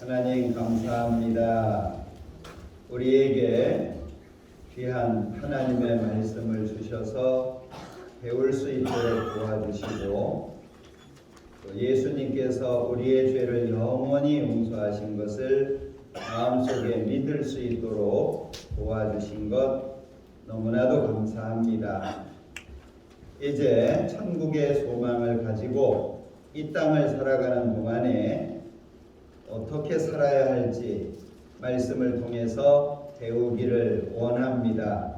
하나님 감사합니다. 우리에게 귀한 하나님의 말씀을 주셔서 배울 수 있도록 도와주시고 또 예수님께서 우리의 죄를 영원히 용서하신 것을 마음속에 믿을 수 있도록 도와주신 것 너무나도 감사합니다. 이제 천국의 소망을 가지고 이 땅을 살아가는 동안에 어떻게 살아야 할지 말씀을 통해서 배우기를 원합니다.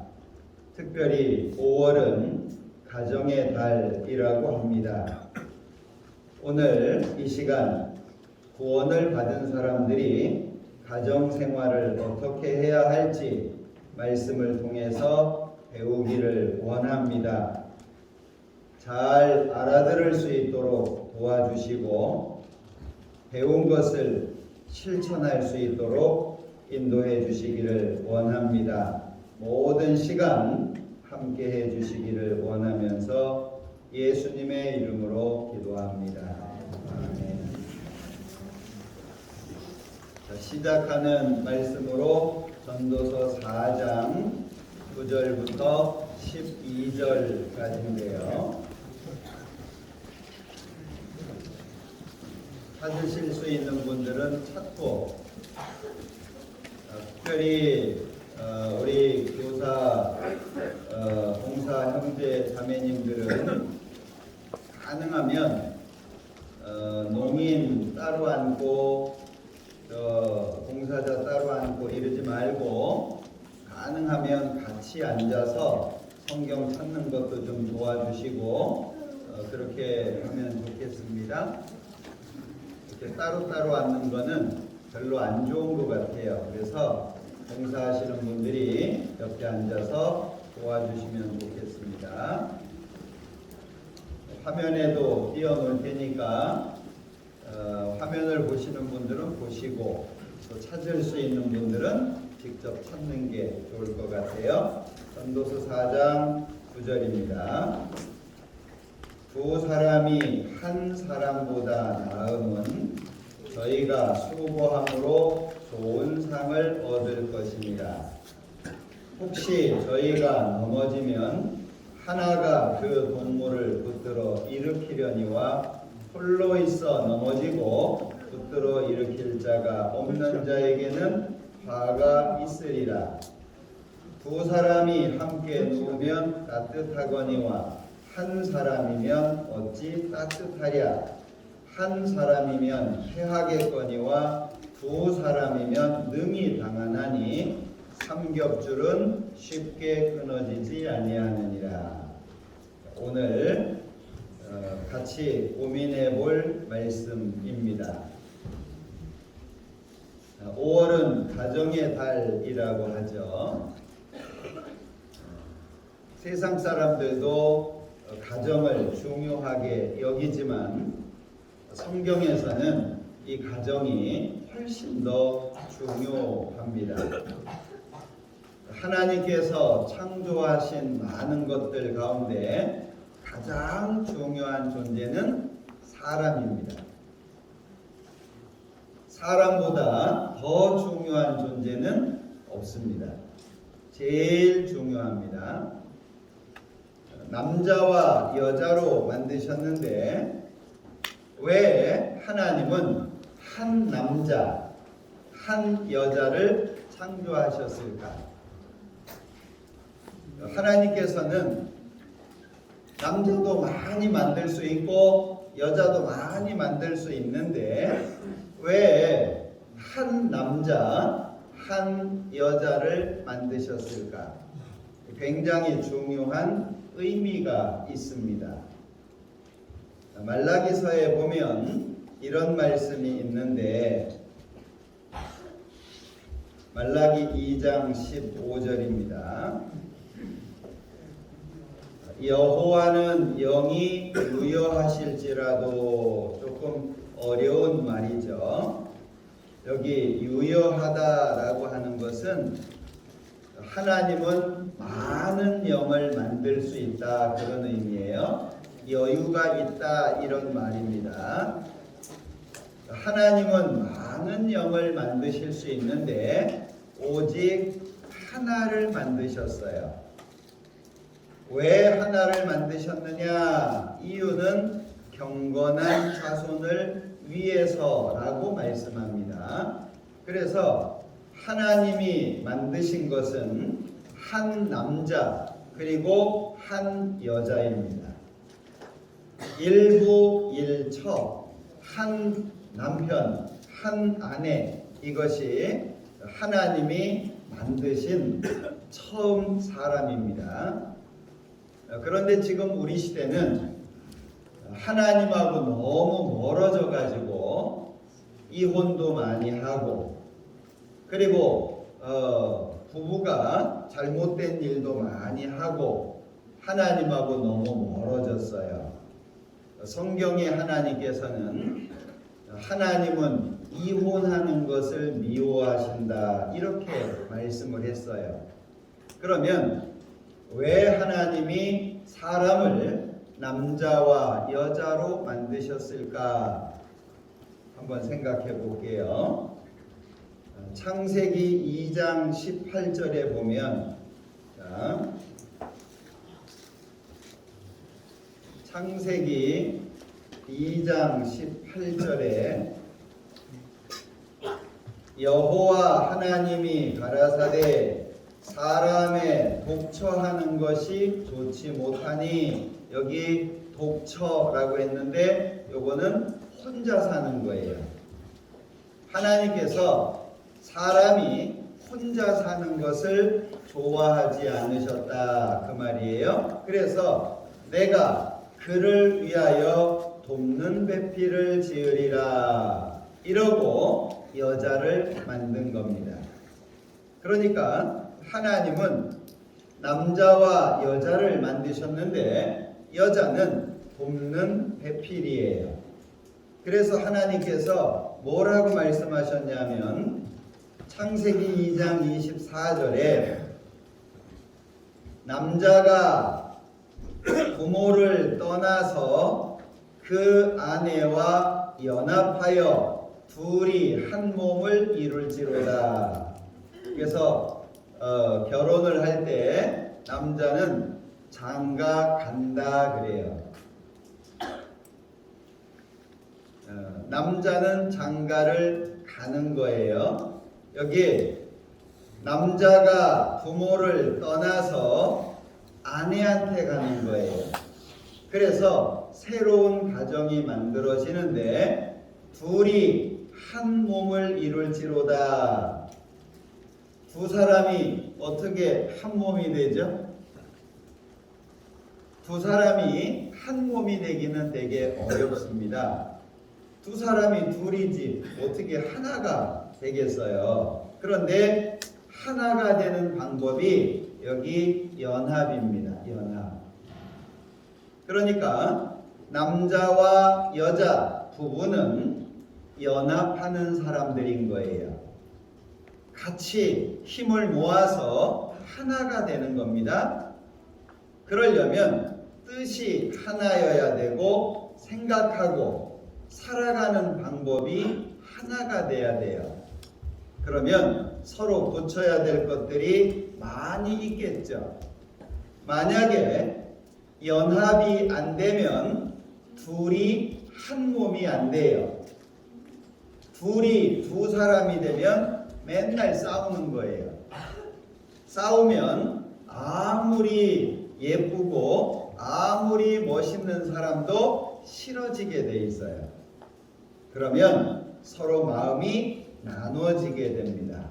특별히 5월은 가정의 달이라고 합니다. 오늘 이 시간 구원을 받은 사람들이 가정 생활을 어떻게 해야 할지 말씀을 통해서 배우기를 원합니다. 잘 알아들을 수 있도록 도와주시고 배운 것을 실천할 수 있도록 인도해 주시기를 원합니다. 모든 시간 함께 해 주시기를 원하면서 예수님의 이름으로 기도합니다. 아멘. 자, 시작하는 말씀으로 전도서 4장 9절부터 12절까지인데요. 찾으실 수 있는 분들은 찾고 특별히 우리 교사 봉사 형제 자매님들은 가능하면 농인 따로 앉고 봉사자 따로 앉고 이러지 말고 가능하면 같이 앉아서 성경 찾는 것도 좀 도와주시고 그렇게 하면 좋겠습니다. 이렇게 따로따로 앉는 거는 별로 안 좋은 것 같아요. 그래서 봉사하시는 분들이 옆에 앉아서 도와주시면 좋겠습니다. 화면에도 띄워놓을 테니까 화면을 보시는 분들은 보시고 또 찾을 수 있는 분들은 직접 찾는 게 좋을 것 같아요. 전도서 4장 9절입니다. 두 사람이 한 사람보다 나음은 저희가 수고함으로 좋은 상을 얻을 것입니다. 혹시 저희가 넘어지면 하나가 그 동물을 붙들어 일으키려니와 홀로 있어 넘어지고 붙들어 일으킬 자가 없는 자에게는 화가 있으리라. 두 사람이 함께 누우면 따뜻하거니와 한 사람이면 어찌 따뜻하랴. 한 사람이면 해하겠거니와 두 사람이면 능히 당하나니 삼겹줄은 쉽게 끊어지지 아니하느니라. 오늘 같이 고민해 볼 말씀입니다. 5월은 가정의 달이라고 하죠. 세상 사람들도 가정을 중요하게 여기지만 성경에서는 이 가정이 훨씬 더 중요합니다. 하나님께서 창조하신 많은 것들 가운데 가장 중요한 존재는 사람입니다. 사람보다 더 중요한 존재는 없습니다. 제일 중요합니다. 남자와 여자로 만드셨는데 왜 하나님은 한 남자, 한 여자를 창조하셨을까? 하나님께서는 남자도 많이 만들 수 있고 여자도 많이 만들 수 있는데 왜 한 남자, 한 여자를 만드셨을까? 굉장히 중요한 의미가 있습니다. 말라기서에 보면 이런 말씀이 있는데 말라기 2장 15절입니다. 여호와는 영이 유여하실지라도 조금 어려운 말이죠. 여기 유여하다라고 하는 것은 하나님은 많은 영을 만들 수 있다 그런 의미예요. 여유가 있다 이런 말입니다. 하나님은 많은 영을 만드실 수 있는데 오직 하나를 만드셨어요. 왜 하나를 만드셨느냐? 이유는 경건한 자손을 위해서라고 말씀합니다. 그래서 하나님이 만드신 것은 한 남자 그리고 한 여자입니다. 일부일처, 한 남편, 한 아내, 이것이 하나님이 만드신 처음 사람입니다. 그런데 지금 우리 시대는 하나님하고 너무 멀어져 가지고 이혼도 많이 하고, 그리고 부부가 잘못된 일도 많이 하고 하나님하고 너무 멀어졌어요. 성경에 하나님께서는 하나님은 이혼하는 것을 미워하신다 이렇게 말씀을 했어요. 그러면 왜 하나님이 사람을 남자와 여자로 만드셨을까? 한번 생각해 볼게요. 창세기 2장 18절에 보면, 창세기 2장 18절에 여호와 하나님이 가라사대 사람의 독처하는 것이 좋지 못하니, 여기 독처라고 했는데 요거는 혼자 사는 거예요. 하나님께서 사람이 혼자 사는 것을 좋아하지 않으셨다 그 말이에요. 그래서 내가 그를 위하여 돕는 배필을 지으리라 이러고 여자를 만든 겁니다. 그러니까 하나님은 남자와 여자를 만드셨는데 여자는 돕는 배필이에요. 그래서 하나님께서 뭐라고 말씀하셨냐면 창세기 2장 24절에 남자가 부모를 떠나서 그 아내와 연합하여 둘이 한 몸을 이룰지로다. 그래서 결혼을 할 때 남자는 장가 간다 그래요. 남자는 장가를 가는 거예요. 여기 남자가 부모를 떠나서 아내한테 가는 거예요. 그래서 새로운 가정이 만들어지는데 둘이 한 몸을 이룰지로다. 두 사람이 어떻게 한 몸이 되죠? 두 사람이 한 몸이 되기는 되게 어렵습니다. 두 사람이 둘이지 어떻게 하나가 되겠어요? 그런데 하나가 되는 방법이 여기 연합입니다. 연합. 그러니까 남자와 여자 부부는 연합하는 사람들인 거예요. 같이 힘을 모아서 하나가 되는 겁니다. 그러려면 뜻이 하나여야 되고 생각하고 살아가는 방법이 하나가 돼야 돼요. 그러면 서로 고쳐야 될 것들이 많이 있겠죠. 만약에 연합이 안 되면 둘이 한 몸이 안 돼요. 둘이 두 사람이 되면 맨날 싸우는 거예요. 싸우면 아무리 예쁘고 아무리 멋있는 사람도 싫어지게 돼 있어요. 그러면 서로 마음이 나눠지게 됩니다.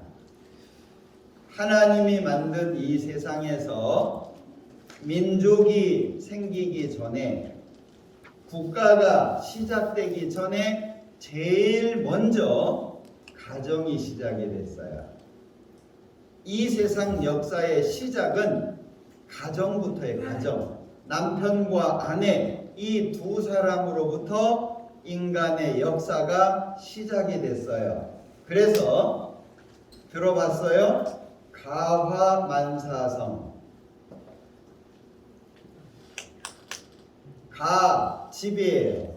하나님이 만든 이 세상에서 민족이 생기기 전에, 국가가 시작되기 전에 제일 먼저 가정이 시작이 됐어요. 이 세상 역사의 시작은 가정부터의 가정. 남편과 아내 이 두 사람으로부터 인간의 역사가 시작이 됐어요. 그래서 들어봤어요? 가화만사성. 가 집이에요.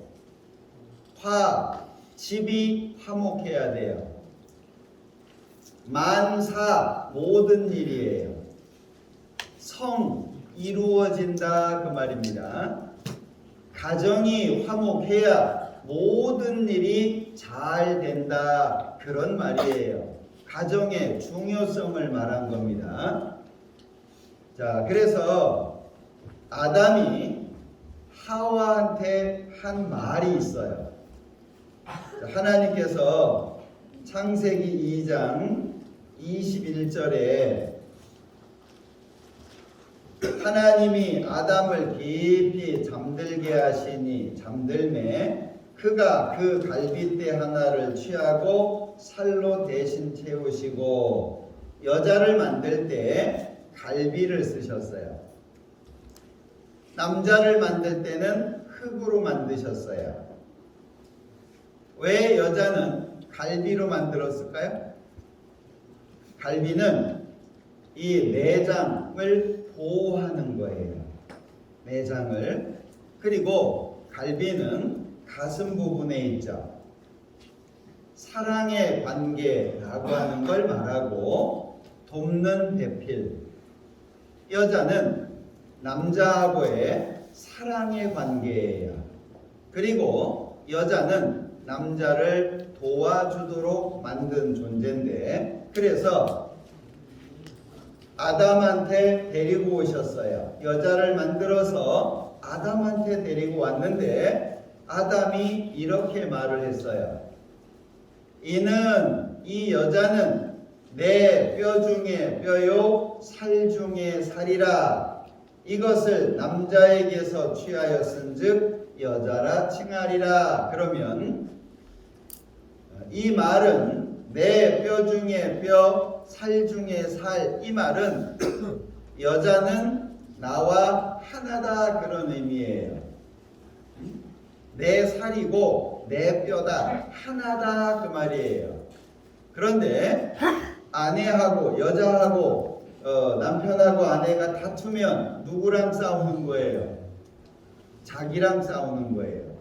화 집이 화목해야 돼요. 만사 모든 일이에요. 성 이루어진다 그 말입니다. 가정이 화목해야 모든 일이 잘 된다 그런 말이에요. 가정의 중요성을 말한 겁니다. 자, 그래서 아담이 하와한테 한 말이 있어요. 하나님께서 창세기 2장 21절에 하나님이 아담을 깊이 잠들게 하시니 잠들매 그가 그 갈빗대 하나를 취하고 살로 대신 채우시고 여자를 만들 때 갈비를 쓰셨어요. 남자를 만들 때는 흙으로 만드셨어요. 왜 여자는 갈비로 만들었을까요? 갈비는 이 내장을 보호하는 거예요. 내장을. 그리고 갈비는 가슴 부분에 있죠. 사랑의 관계라고 하는 걸 말하고 돕는 배필. 여자는 남자하고의 사랑의 관계예요. 그리고 여자는 남자를 도와주도록 만든 존재인데 그래서 아담한테 데리고 오셨어요. 여자를 만들어서 아담한테 데리고 왔는데 아담이 이렇게 말을 했어요. 이 여자는 내 뼈 중에 뼈요 살 중에 살이라. 이것을 남자에게서 취하였은즉 여자라 칭하리라. 그러면 이 말은 내 뼈 중에 뼈, 살 중에 살, 이 말은 여자는 나와 하나다 그런 의미예요. 내 살이고 내 뼈다, 하나다 그 말이에요. 그런데 아내하고 여자하고 남편하고 아내가 다투면 누구랑 싸우는 거예요? 자기랑 싸우는 거예요.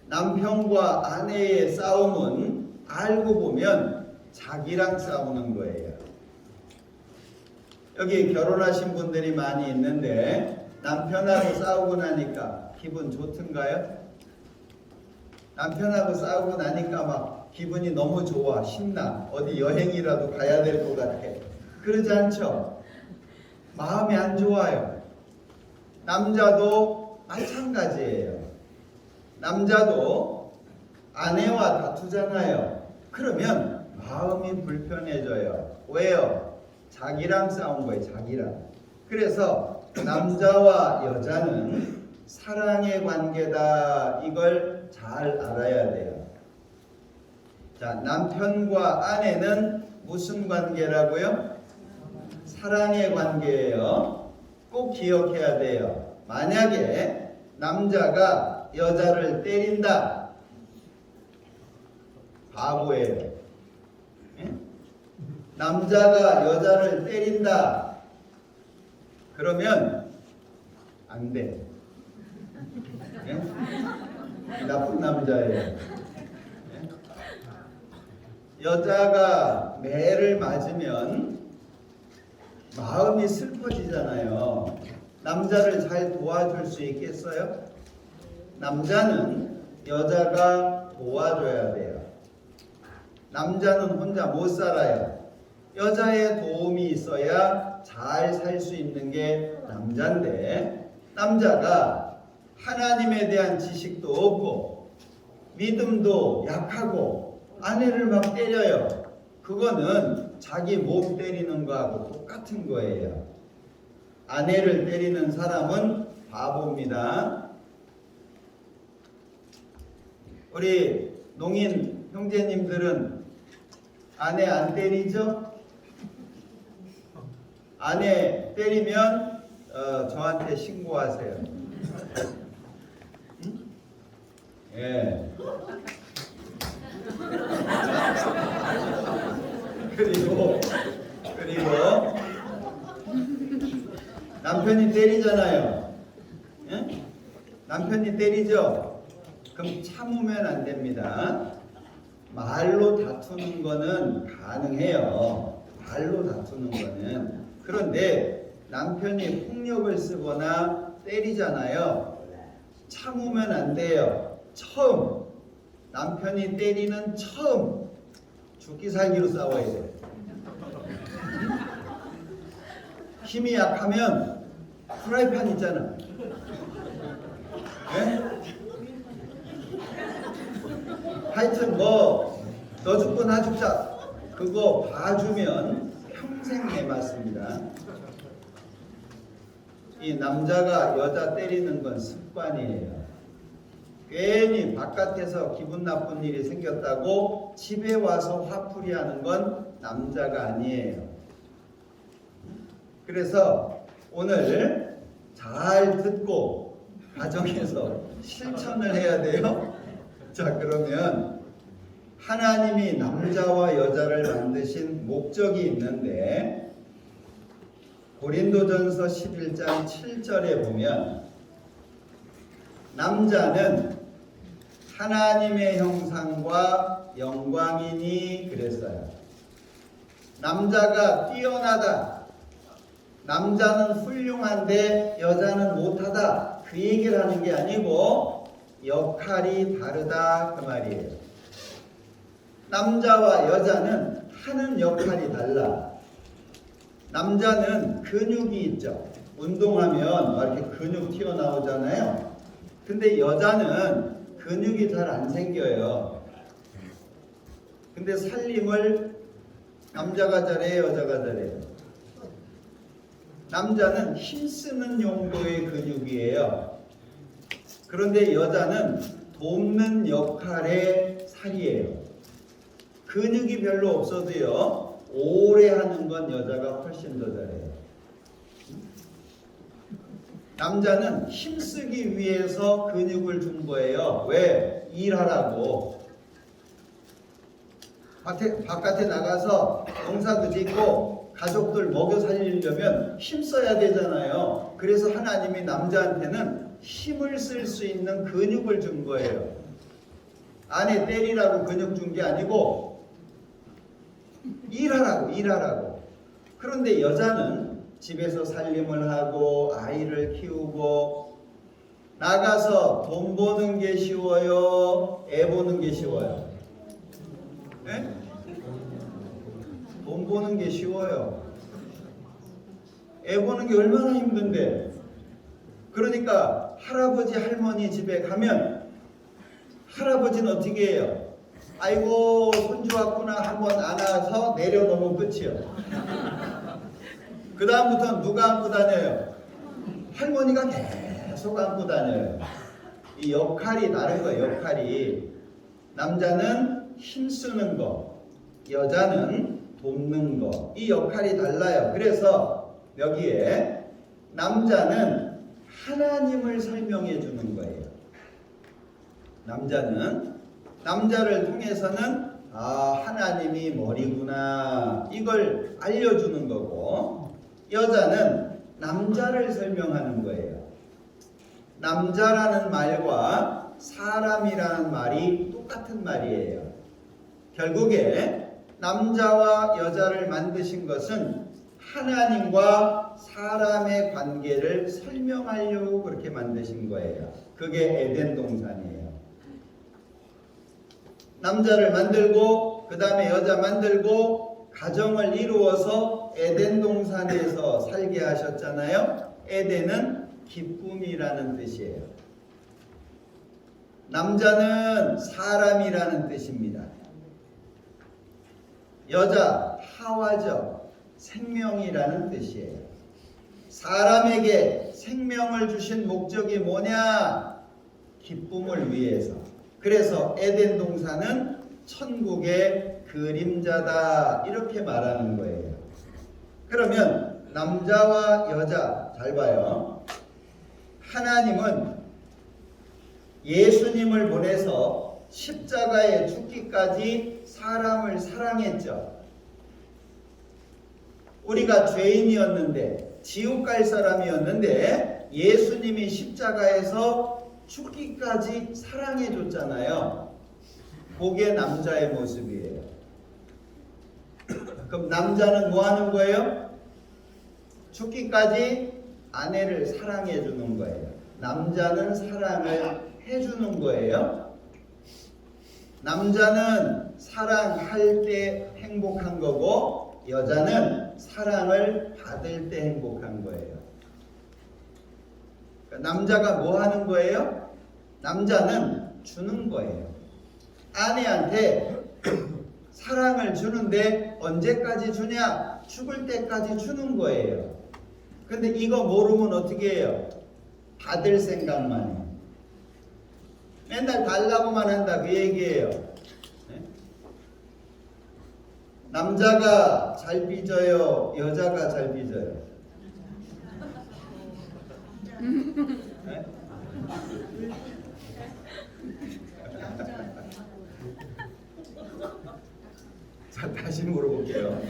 남편과 아내의 싸움은 알고 보면 자기랑 싸우는 거예요. 여기 결혼하신 분들이 많이 있는데 남편하고 싸우고 나니까 기분 좋던가요? 남편하고 싸우고 나니까 막 기분이 너무 좋아, 신나, 어디 여행이라도 가야 될 것 같아. 그러지 않죠? 마음이 안 좋아요. 남자도 마찬가지예요. 남자도 아내와 다투잖아요. 그러면 마음이 불편해져요. 왜요? 자기랑 싸운 거예요. 자기랑. 그래서 남자와 여자는 사랑의 관계다. 이걸 잘 알아야 돼요. 자, 남편과 아내는 무슨 관계라고요? 사랑의 관계예요. 꼭 기억해야 돼요. 만약에 남자가 여자를 때린다. 바보예요. 예? 남자가 여자를 때린다. 그러면 안 돼. 예? 나쁜 남자예요. 예? 여자가 매를 맞으면 마음이 슬퍼지잖아요. 남자를 잘 도와줄 수 있겠어요? 남자는 여자가 도와줘야 돼요. 남자는 혼자 못 살아요. 여자의 도움이 있어야 잘 살 수 있는 게 남자인데 남자가 하나님에 대한 지식도 없고 믿음도 약하고 아내를 막 때려요. 그거는 자기 몸 때리는 거하고 똑같은 거예요. 아내를 때리는 사람은 바보입니다. 우리 농인 형제님들은 아내 안 때리죠? 아내 때리면 저한테 신고하세요. 응? 예. 그리고 남편이 때리잖아요. 예? 남편이 때리죠? 그럼 참으면 안 됩니다. 말로 다투는 거는 가능해요. 말로 다투는 거는. 그런데 남편이 폭력을 쓰거나 때리잖아요. 참으면 안 돼요. 처음 남편이 때리는 처음 죽기 살기로 싸워야 돼요. 힘이 약하면 프라이팬 있잖아. 네? 하여튼 뭐 너 죽고 나 죽자 그거 봐주면 평생 내맞습니다. 이 남자가 여자 때리는 건 습관이에요. 괜히 바깥에서 기분 나쁜 일이 생겼다고 집에 와서 화풀이 하는 건 남자가 아니에요. 그래서 오늘 잘 듣고 가정에서 실천을 해야 돼요. 자, 그러면 하나님이 남자와 여자를 만드신 목적이 있는데 고린도전서 11장 7절에 보면 남자는 하나님의 형상과 영광이니 그랬어요. 남자가 뛰어나다. 남자는 훌륭한데 여자는 못하다. 그 얘기를 하는 게 아니고 역할이 다르다 그 말이에요. 남자와 여자는 하는 역할이 달라. 남자는 근육이 있죠. 운동하면 막 이렇게 근육 튀어나오잖아요. 근데 여자는 근육이 잘 안 생겨요. 근데 살림을 남자가 잘해요, 여자가 잘해요? 남자는 힘쓰는 용도의 근육이에요. 그런데 여자는 돕는 역할의 살이에요. 근육이 별로 없어도요, 오래 하는 건 여자가 훨씬 더 잘해요. 남자는 힘쓰기 위해서 근육을 준 거예요. 왜? 일하라고. 바깥에 나가서 농사도 짓고 가족들 먹여 살리려면 힘써야 되잖아요. 그래서 하나님이 남자한테는 힘을 쓸 수 있는 근육을 준 거예요. 아내 때리라고 근육 준 게 아니고 일하라고. 그런데 여자는 집에서 살림을 하고 아이를 키우고 나가서 돈 버는 게 쉬워요? 애 보는 게 쉬워요? 네? 돈 버는 게 쉬워요. 애 보는 게 얼마나 힘든데. 그러니까 할아버지 할머니 집에 가면 할아버지는 어떻게 해요? 아이고 손주 왔구나 한번 안아서 내려놓으면 끝이요. 그 다음부터는 누가 안고 다녀요? 할머니가 계속 안고 다녀요. 이 역할이 다른 거예요. 역할이. 남자는 힘쓰는 거, 여자는 돕는 거. 이 역할이 달라요. 그래서 여기에 남자는 하나님을 설명해 주는 거예요. 남자를 통해서는 하나님이 머리구나 이걸 알려주는 거고, 여자는 남자를 설명하는 거예요. 남자라는 말과 사람이라는 말이 똑같은 말이에요. 결국에 남자와 여자를 만드신 것은 하나님과 사람의 관계를 설명하려고 그렇게 만드신 거예요. 그게 에덴 동산이에요. 남자를 만들고 그 다음에 여자 만들고 가정을 이루어서 에덴 동산에서 살게 하셨잖아요. 에덴은 기쁨이라는 뜻이에요. 남자는 사람이라는 뜻입니다. 여자 하와죠. 생명이라는 뜻이에요. 사람에게 생명을 주신 목적이 뭐냐? 기쁨을 위해서. 그래서 에덴 동산은 천국의 그림자다 이렇게 말하는 거예요. 그러면 남자와 여자 잘 봐요. 하나님은 예수님을 보내서 십자가에 죽기까지 사람을 사랑했죠. 우리가 죄인이었는데 지옥 갈 사람이었는데 예수님이 십자가에서 죽기까지 사랑해 줬잖아요. 그게 남자의 모습이에요. 그럼 남자는 뭐 하는 거예요? 죽기까지 아내를 사랑해 주는 거예요. 남자는 사랑을 해 주는 거예요. 남자는 사랑할 때 행복한 거고 여자는 사랑을 받을 때 행복한 거예요. 그러니까 남자가 뭐 하는 거예요? 남자는 주는 거예요. 아내한테 사랑을 주는데 언제까지 주냐? 죽을 때까지 주는 거예요. 근데 이거 모르면 어떻게 해요? 받을 생각만 해요. 맨날 달라고만 한다 그 얘기예요. 네? 남자가 잘 빚어요? 여자가 잘 빚어요? 네? 자, 다시 물어볼게요.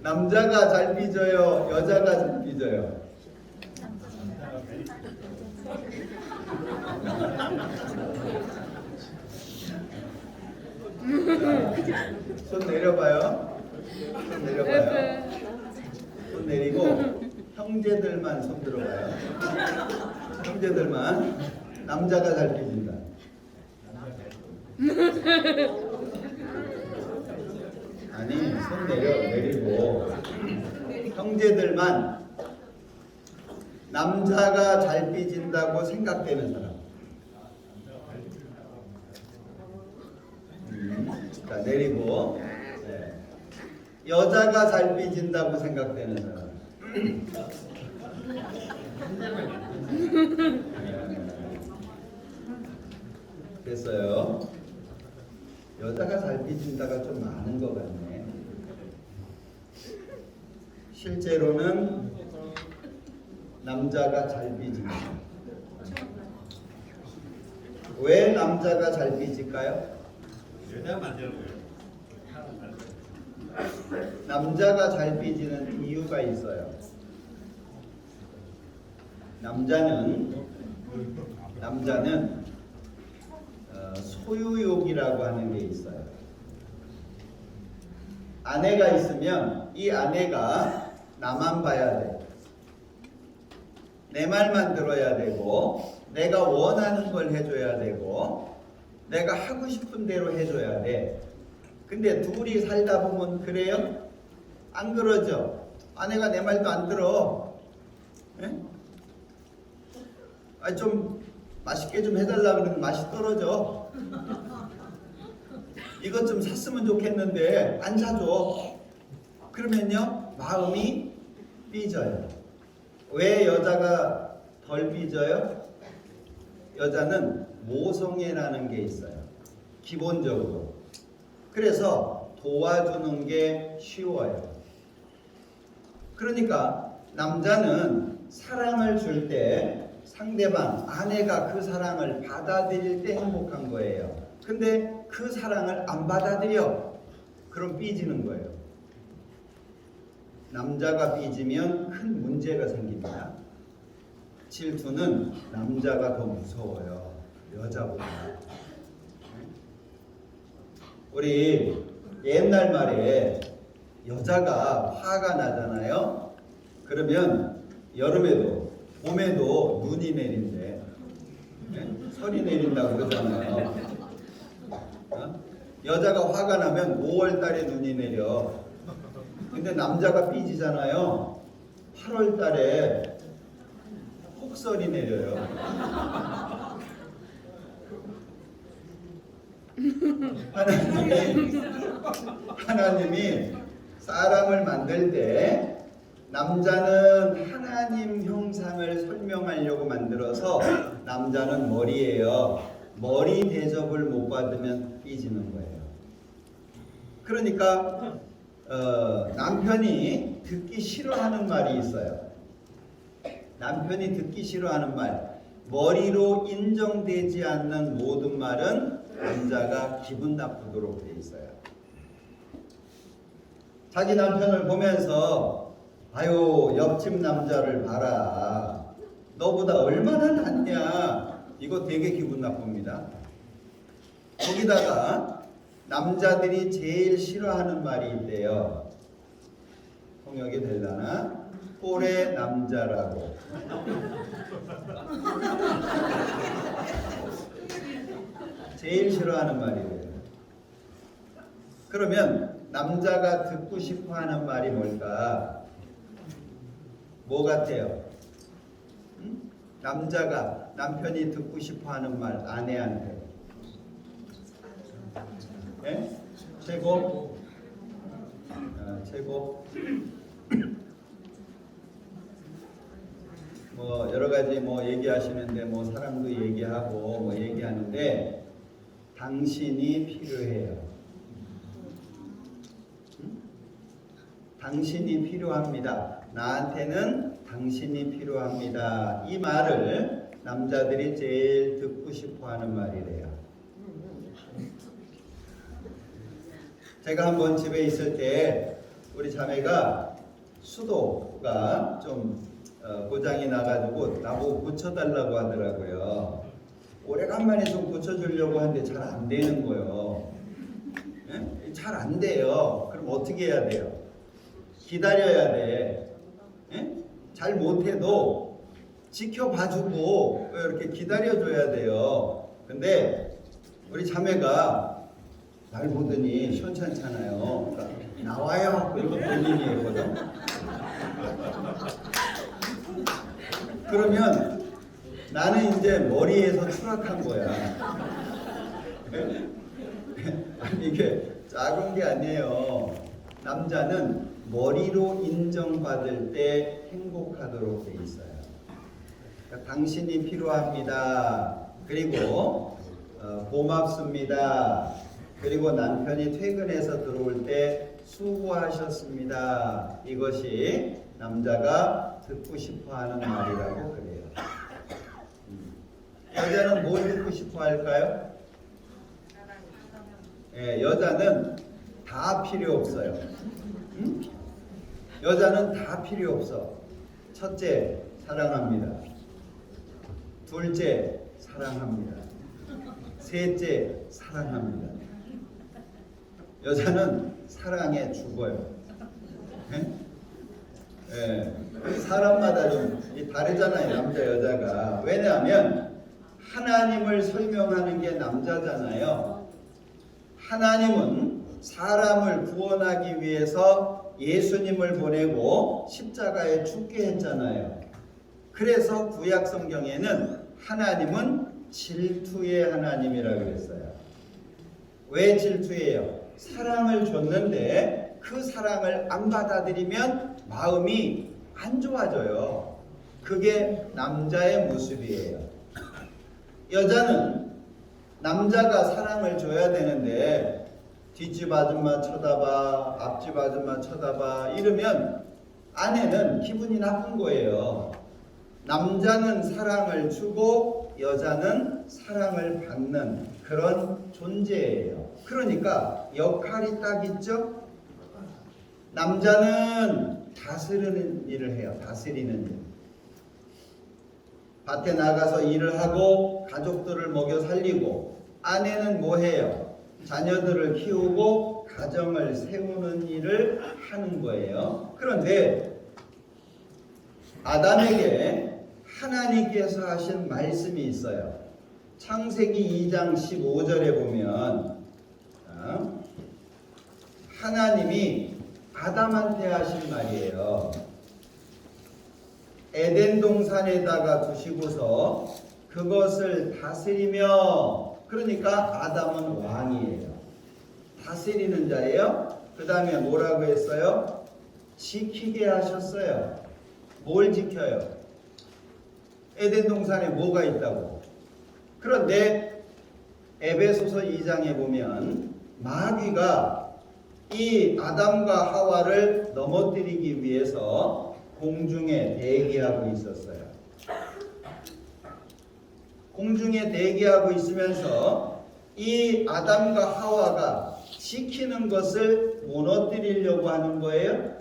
남자가 잘 빚어요? 여자가 잘 빚어요? 손 내려봐요. 손 내려봐요. 손 내리고 형제들만 손 들어봐요. 형제들만. 남자가 잘 빚는다. 아니, 손 내리고 형제들만 남자가 잘 빚진다고 생각되는 사람. 자, 내리고. 네. 여자가 잘 빚진다고 생각되는 사람. 됐어요. 여자가 잘 빚진다가 좀 많은 것 같네. 실제로는 남자가 잘 빚집니다. 왜 남자가 잘 빚을까요? 남자가 잘 빚는 이유가 있어요. 남자는 소유욕이라고 하는 게 있어요. 아내가 있으면 이 아내가 나만 봐야 돼. 내 말만 들어야 되고 내가 원하는 걸 해줘야 되고 내가 하고 싶은 대로 해줘야 돼. 근데 둘이 살다 보면 그래요? 안 그러죠? 아내가 내 말도 안 들어. 예? 좀 맛있게 좀 해달라 그러면 맛이 떨어져. 이것 좀 샀으면 좋겠는데 안 사줘. 그러면요 마음이 삐져요. 왜 여자가 덜 삐져요? 여자는 모성애라는 게 있어요. 기본적으로. 그래서 도와주는 게 쉬워요. 그러니까 남자는 사랑을 줄 때 상대방, 아내가 그 사랑을 받아들일 때 행복한 거예요. 근데 그 사랑을 안 받아들여. 그럼 삐지는 거예요. 남자가 삐지면 큰 문제가 생깁니다. 질투는 남자가 더 무서워요. 여자보다. 우리 옛날 말에 여자가 화가 나잖아요. 그러면 여름에도 봄에도 눈이 내린대. 네? 설이 내린다고 그러잖아요. 여자가 화가 나면 5월 달에 눈이 내려. 근데 남자가 삐지잖아요. 8월 달에 폭설이 내려요. 하나님이 사람을 만들 때 남자는 하나님 형상을 설명하려고 만들어서 남자는 머리예요. 머리 대접을 못 받으면 삐지는 거예요. 그러니까 남편이 듣기 싫어하는 말이 있어요. 남편이 듣기 싫어하는 말, 머리로 인정되지 않는 모든 말은 남자가 기분 나쁘도록 돼 있어요. 자기 남편을 보면서 아유 옆집 남자를 봐라. 너보다 얼마나 낫냐. 이거 되게 기분 나쁩니다. 거기다가 남자들이 제일 싫어하는 말이 있대요. 통역이 되려나? 꼴의 남자라고. 제일 싫어하는 말이래요. 그러면 남자가 듣고 싶어하는 말이 뭘까? 뭐 같아요? 남자가 남편이 듣고 싶어하는 말 아내한테. 네? 최고? 최고? 뭐 여러 가지 뭐 얘기하시는데 뭐 사랑도 얘기하고 뭐 얘기하는데 당신이 필요해요. 당신이 필요합니다. 나한테는 당신이 필요합니다. 이 말을 남자들이 제일 듣고 싶어하는 말이래요. 제가 한번 집에 있을 때 우리 자매가 수도가 좀 고장이 나가지고 나보고 고쳐달라고 하더라고요. 오래간만에 좀 고쳐주려고 하는데 잘 안 되는 거예요. 예? 잘 안 돼요. 그럼 어떻게 해야 돼요? 기다려야 돼. 예? 잘 못해도 지켜봐주고 이렇게 기다려줘야 돼요. 근데 우리 자매가 날 보더니 시원찮잖아요. 그러니까 나와요. 그리고 본인이 했거든. 그러면 나는 이제 머리에서 추락한 거야. 아니 이게 작은 게 아니에요. 남자는 머리로 인정받을 때 행복하도록 돼 있어요. 그러니까 당신이 필요합니다. 그리고 고맙습니다. 그리고 남편이 퇴근해서 들어올 때 수고하셨습니다. 이것이 남자가 듣고 싶어하는 말이라고 그래요. 여자는 뭘 듣고 싶어 할까요? 네, 여자는 다 필요 없어요. 여자는 다 필요 없어. 첫째, 사랑합니다. 둘째, 사랑합니다. 셋째, 사랑합니다. 여자는 사랑에 죽어요. 네? 네. 사람마다 좀 다르잖아요. 남자 여자가. 왜냐하면 하나님을 설명하는 게 남자잖아요. 하나님은 사람을 구원하기 위해서 예수님을 보내고 십자가에 죽게 했잖아요. 그래서 구약 성경에는 하나님은 질투의 하나님이라고 그랬어요. 왜 질투해요? 사랑을 줬는데 그 사랑을 안 받아들이면 마음이 안 좋아져요. 그게 남자의 모습이에요. 여자는 남자가 사랑을 줘야 되는데 뒷집 아줌마 쳐다봐, 앞집 아줌마 쳐다봐 이러면 아내는 기분이 나쁜 거예요. 남자는 사랑을 주고 여자는 사랑을 받는 그런 존재예요. 그러니까 역할이 딱 있죠. 남자는 다스리는 일을 해요. 다스리는 일. 밭에 나가서 일을 하고 가족들을 먹여 살리고, 아내는 뭐 해요? 자녀들을 키우고 가정을 세우는 일을 하는 거예요. 그런데 아담에게 하나님께서 하신 말씀이 있어요. 창세기 2장 15절에 보면 하나님이 아담한테 하신 말이에요. 에덴 동산에다가 두시고서 그것을 다스리며, 그러니까 아담은 왕이에요. 다스리는 자예요. 그 다음에 뭐라고 했어요? 지키게 하셨어요. 뭘 지켜요? 에덴 동산에 뭐가 있다고? 그런데 에베소서 2장에 보면 마귀가 이 아담과 하와를 넘어뜨리기 위해서 공중에 대기하고 있었어요. 공중에 대기하고 있으면서 이 아담과 하와가 지키는 것을 무너뜨리려고 하는 거예요.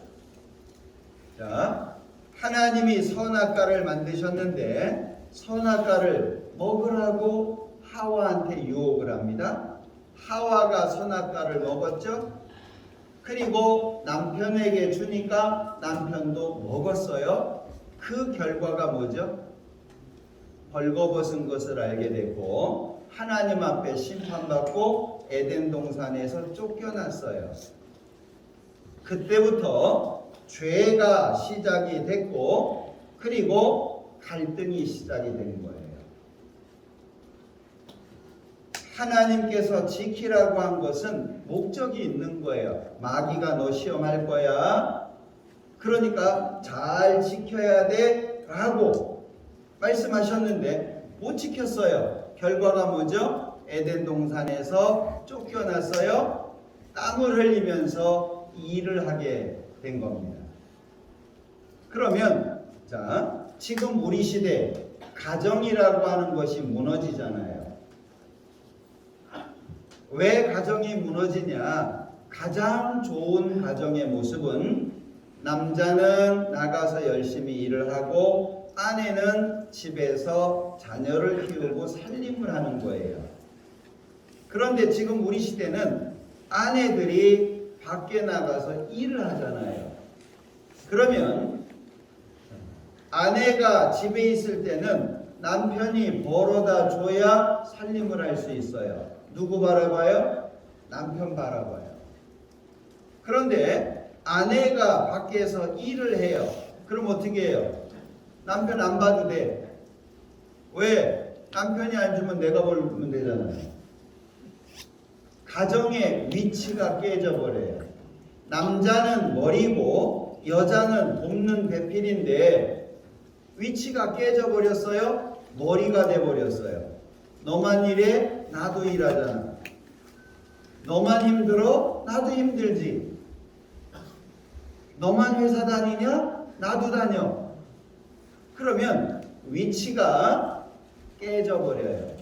자, 하나님이 선악과를 만드셨는데 선악과를 먹으라고 하와한테 유혹을 합니다. 하와가 선악과를 먹었죠. 그리고 남편에게 주니까 남편도 먹었어요. 그 결과가 뭐죠? 벌거벗은 것을 알게 됐고 하나님 앞에 심판받고 에덴 동산에서 쫓겨났어요. 그때부터 죄가 시작이 됐고 그리고 갈등이 시작이 된 거예요. 하나님께서 지키라고 한 것은 목적이 있는 거예요. 마귀가 너 시험할 거야. 그러니까 잘 지켜야 돼 라고 말씀하셨는데 못 지켰어요. 결과가 뭐죠? 에덴 동산에서 쫓겨났어요. 땀을 흘리면서 일을 하게 된 겁니다. 그러면 자, 지금 우리 시대 가정이라고 하는 것이 무너지잖아요. 왜 가정이 무너지냐? 가장 좋은 가정의 모습은 남자는 나가서 열심히 일을 하고 아내는 집에서 자녀를 키우고 살림을 하는 거예요. 그런데 지금 우리 시대는 아내들이 밖에 나가서 일을 하잖아요. 그러면 아내가 집에 있을 때는 남편이 벌어다 줘야 살림을 할 수 있어요. 누구 바라봐요? 남편 바라봐요. 그런데 아내가 밖에서 일을 해요. 그럼 어떻게 해요? 남편 안 봐도 돼. 왜? 남편이 안 주면 내가 벌면 되잖아요. 가정의 위치가 깨져버려요. 남자는 머리고 여자는 돕는 배필인데 위치가 깨져버렸어요. 머리가 돼버렸어요. 너만 일해? 나도 일하잖아. 너만 힘들어? 나도 힘들지. 너만 회사 다니냐? 나도 다녀. 그러면 위치가 깨져버려요.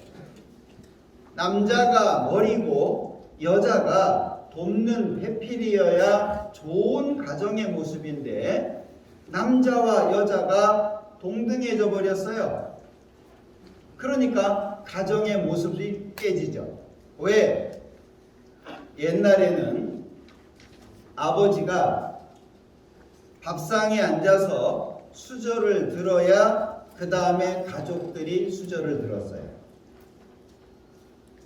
남자가 머리고 여자가 돕는 배필이어야 좋은 가정의 모습인데 남자와 여자가 동등해져 버렸어요. 그러니까 가정의 모습이 깨지죠. 왜? 옛날에는 아버지가 밥상에 앉아서 수저를 들어야 그 다음에 가족들이 수저를 들었어요.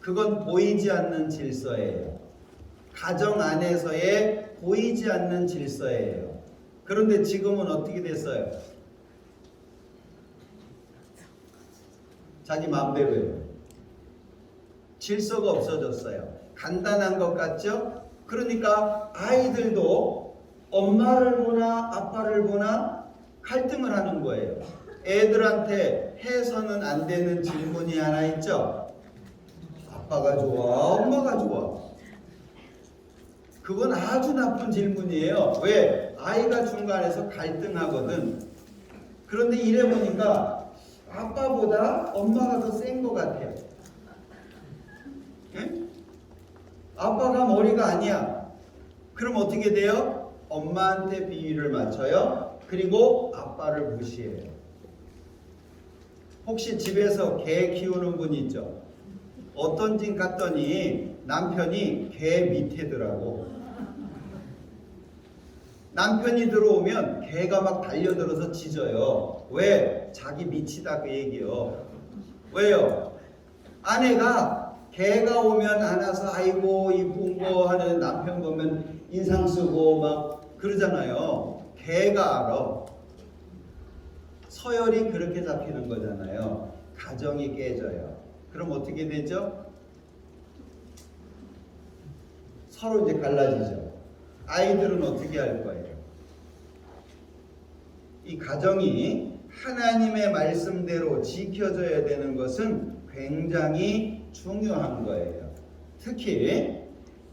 그건 보이지 않는 질서예요. 가정 안에서의 보이지 않는 질서예요. 그런데 지금은 어떻게 됐어요? 자기 마음대로 해요. 질서가 없어졌어요. 간단한 것 같죠? 그러니까 아이들도 엄마를 보나 아빠를 보나 갈등을 하는 거예요. 애들한테 해서는 안 되는 질문이 하나 있죠. 아빠가 좋아, 엄마가 좋아. 그건 아주 나쁜 질문이에요. 왜? 아이가 중간에서 갈등하거든. 그런데 이래 보니까 아빠보다 엄마가 더 센 것 같아요. 응? 아빠가 머리가 아니야. 그럼 어떻게 돼요? 엄마한테 비위를 맞춰요. 그리고 아빠를 무시해요. 혹시 집에서 개 키우는 분 있죠? 어떤 집 갔더니 남편이 개 밑에더라고. 남편이 들어오면 개가 막 달려들어서 짖어요. 왜? 자기 밑이다 그 얘기요. 왜요? 아내가 개가 오면 안아서 아이고 이쁜 거 하는 남편 보면 인상 쓰고 막 그러잖아요. 개가 알아. 서열이 그렇게 잡히는 거잖아요. 가정이 깨져요. 그럼 어떻게 되죠? 서로 이제 갈라지죠. 아이들은 어떻게 할 거예요? 이 가정이 하나님의 말씀대로 지켜져야 되는 것은 굉장히 중요한 거예요. 특히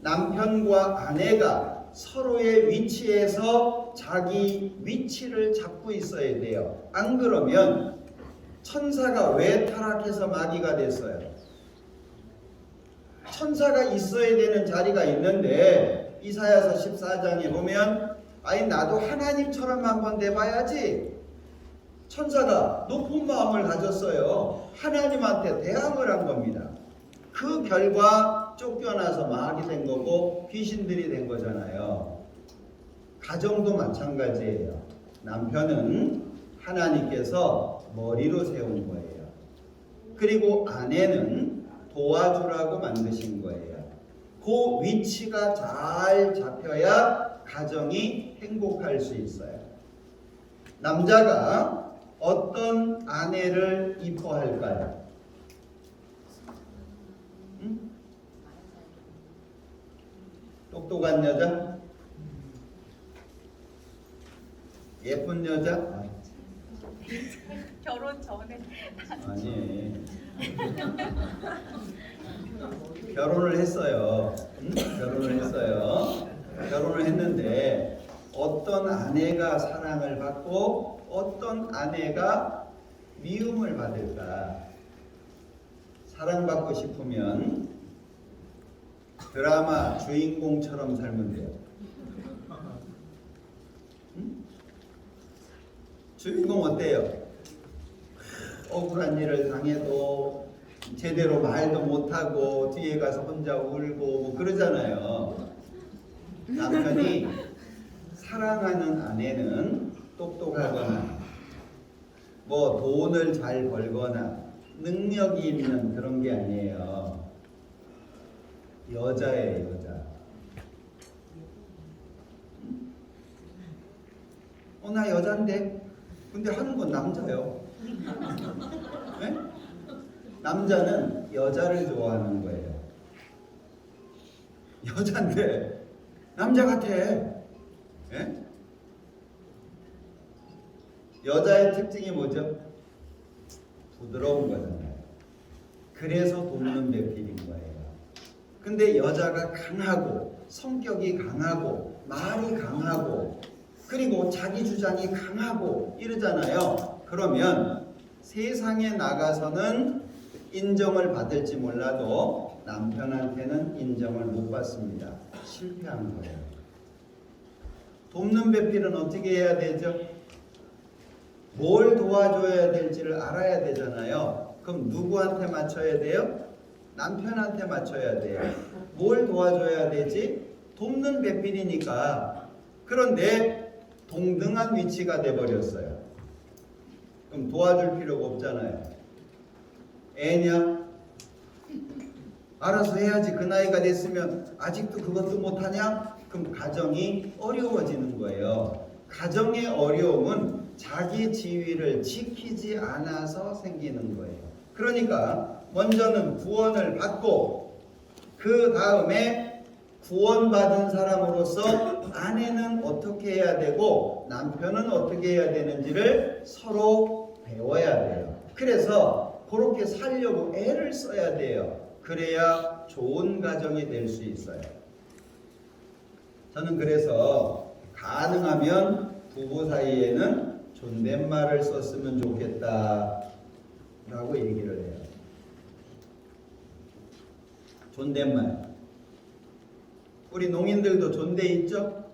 남편과 아내가 서로의 위치에서 자기 위치를 잡고 있어야 돼요. 안 그러면 천사가 왜 타락해서 마귀가 됐어요? 천사가 있어야 되는 자리가 있는데 이사야서 14장에 보면 아니 나도 하나님처럼 한번 돼봐야지. 천사가 높은 마음을 가졌어요. 하나님한테 대항을 한 겁니다. 그 결과 쫓겨나서 마귀 된 거고 귀신들이 된 거잖아요. 가정도 마찬가지예요. 남편은 하나님께서 머리로 세운 거예요. 그리고 아내는 도와주라고 만드신 거예요. 그 위치가 잘 잡혀야 가정이 행복할 수 있어요. 남자가 어떤 아내를 이뻐할까요? 응? 똑똑한 여자? 예쁜 여자? 결혼 전에. 아니. 결혼을 했어요. 응? 결혼을 했어요. 결혼을 했는데 어떤 아내가 사랑을 받고 어떤 아내가 미움을 받을까? 사랑받고 싶으면 드라마 주인공처럼 살면 돼요. 응? 주인공 어때요? 억울한 일을 당해도 제대로 말도 못하고 뒤에 가서 혼자 울고 뭐 그러잖아요. 남편이 사랑하는 아내는 똑똑하거나 뭐 돈을 잘 벌거나 능력이 있는 그런 게 아니에요. 여자예요, 여자. 나 여잔데 근데 하는 건 남자요. 네? 남자는 여자를 좋아하는 거예요. 여잔데 남자 같아. 네? 여자의 특징이 뭐죠? 부드러운 거잖아요. 그래서 돕는 배필인 거예요. 근데 여자가 강하고 성격이 강하고 말이 강하고 그리고 자기 주장이 강하고 이러잖아요. 그러면 세상에 나가서는 인정을 받을지 몰라도 남편한테는 인정을 못 받습니다. 실패한 거예요. 돕는 배필은 어떻게 해야 되죠? 뭘 도와줘야 될지를 알아야 되잖아요. 그럼 누구한테 맞춰야 돼요? 남편한테 맞춰야 돼요. 뭘 도와줘야 되지? 돕는 배필이니까. 그런데 동등한 위치가 돼버렸어요. 그럼 도와줄 필요가 없잖아요. 애냐? 알아서 해야지. 그 나이가 됐으면 아직도 그것도 못하냐? 그럼 가정이 어려워지는 거예요. 가정의 어려움은 자기 지위를 지키지 않아서 생기는 거예요. 그러니까 먼저는 구원을 받고 그 다음에 구원받은 사람으로서 아내는 어떻게 해야 되고 남편은 어떻게 해야 되는지를 서로 배워야 돼요. 그래서 그렇게 살려고 애를 써야 돼요. 그래야 좋은 가정이 될 수 있어요. 저는 그래서 가능하면 부부 사이에는 존댓말을 썼으면 좋겠다 라고 얘기를 해요. 존댓말. 우리 농인들도 존대 있죠?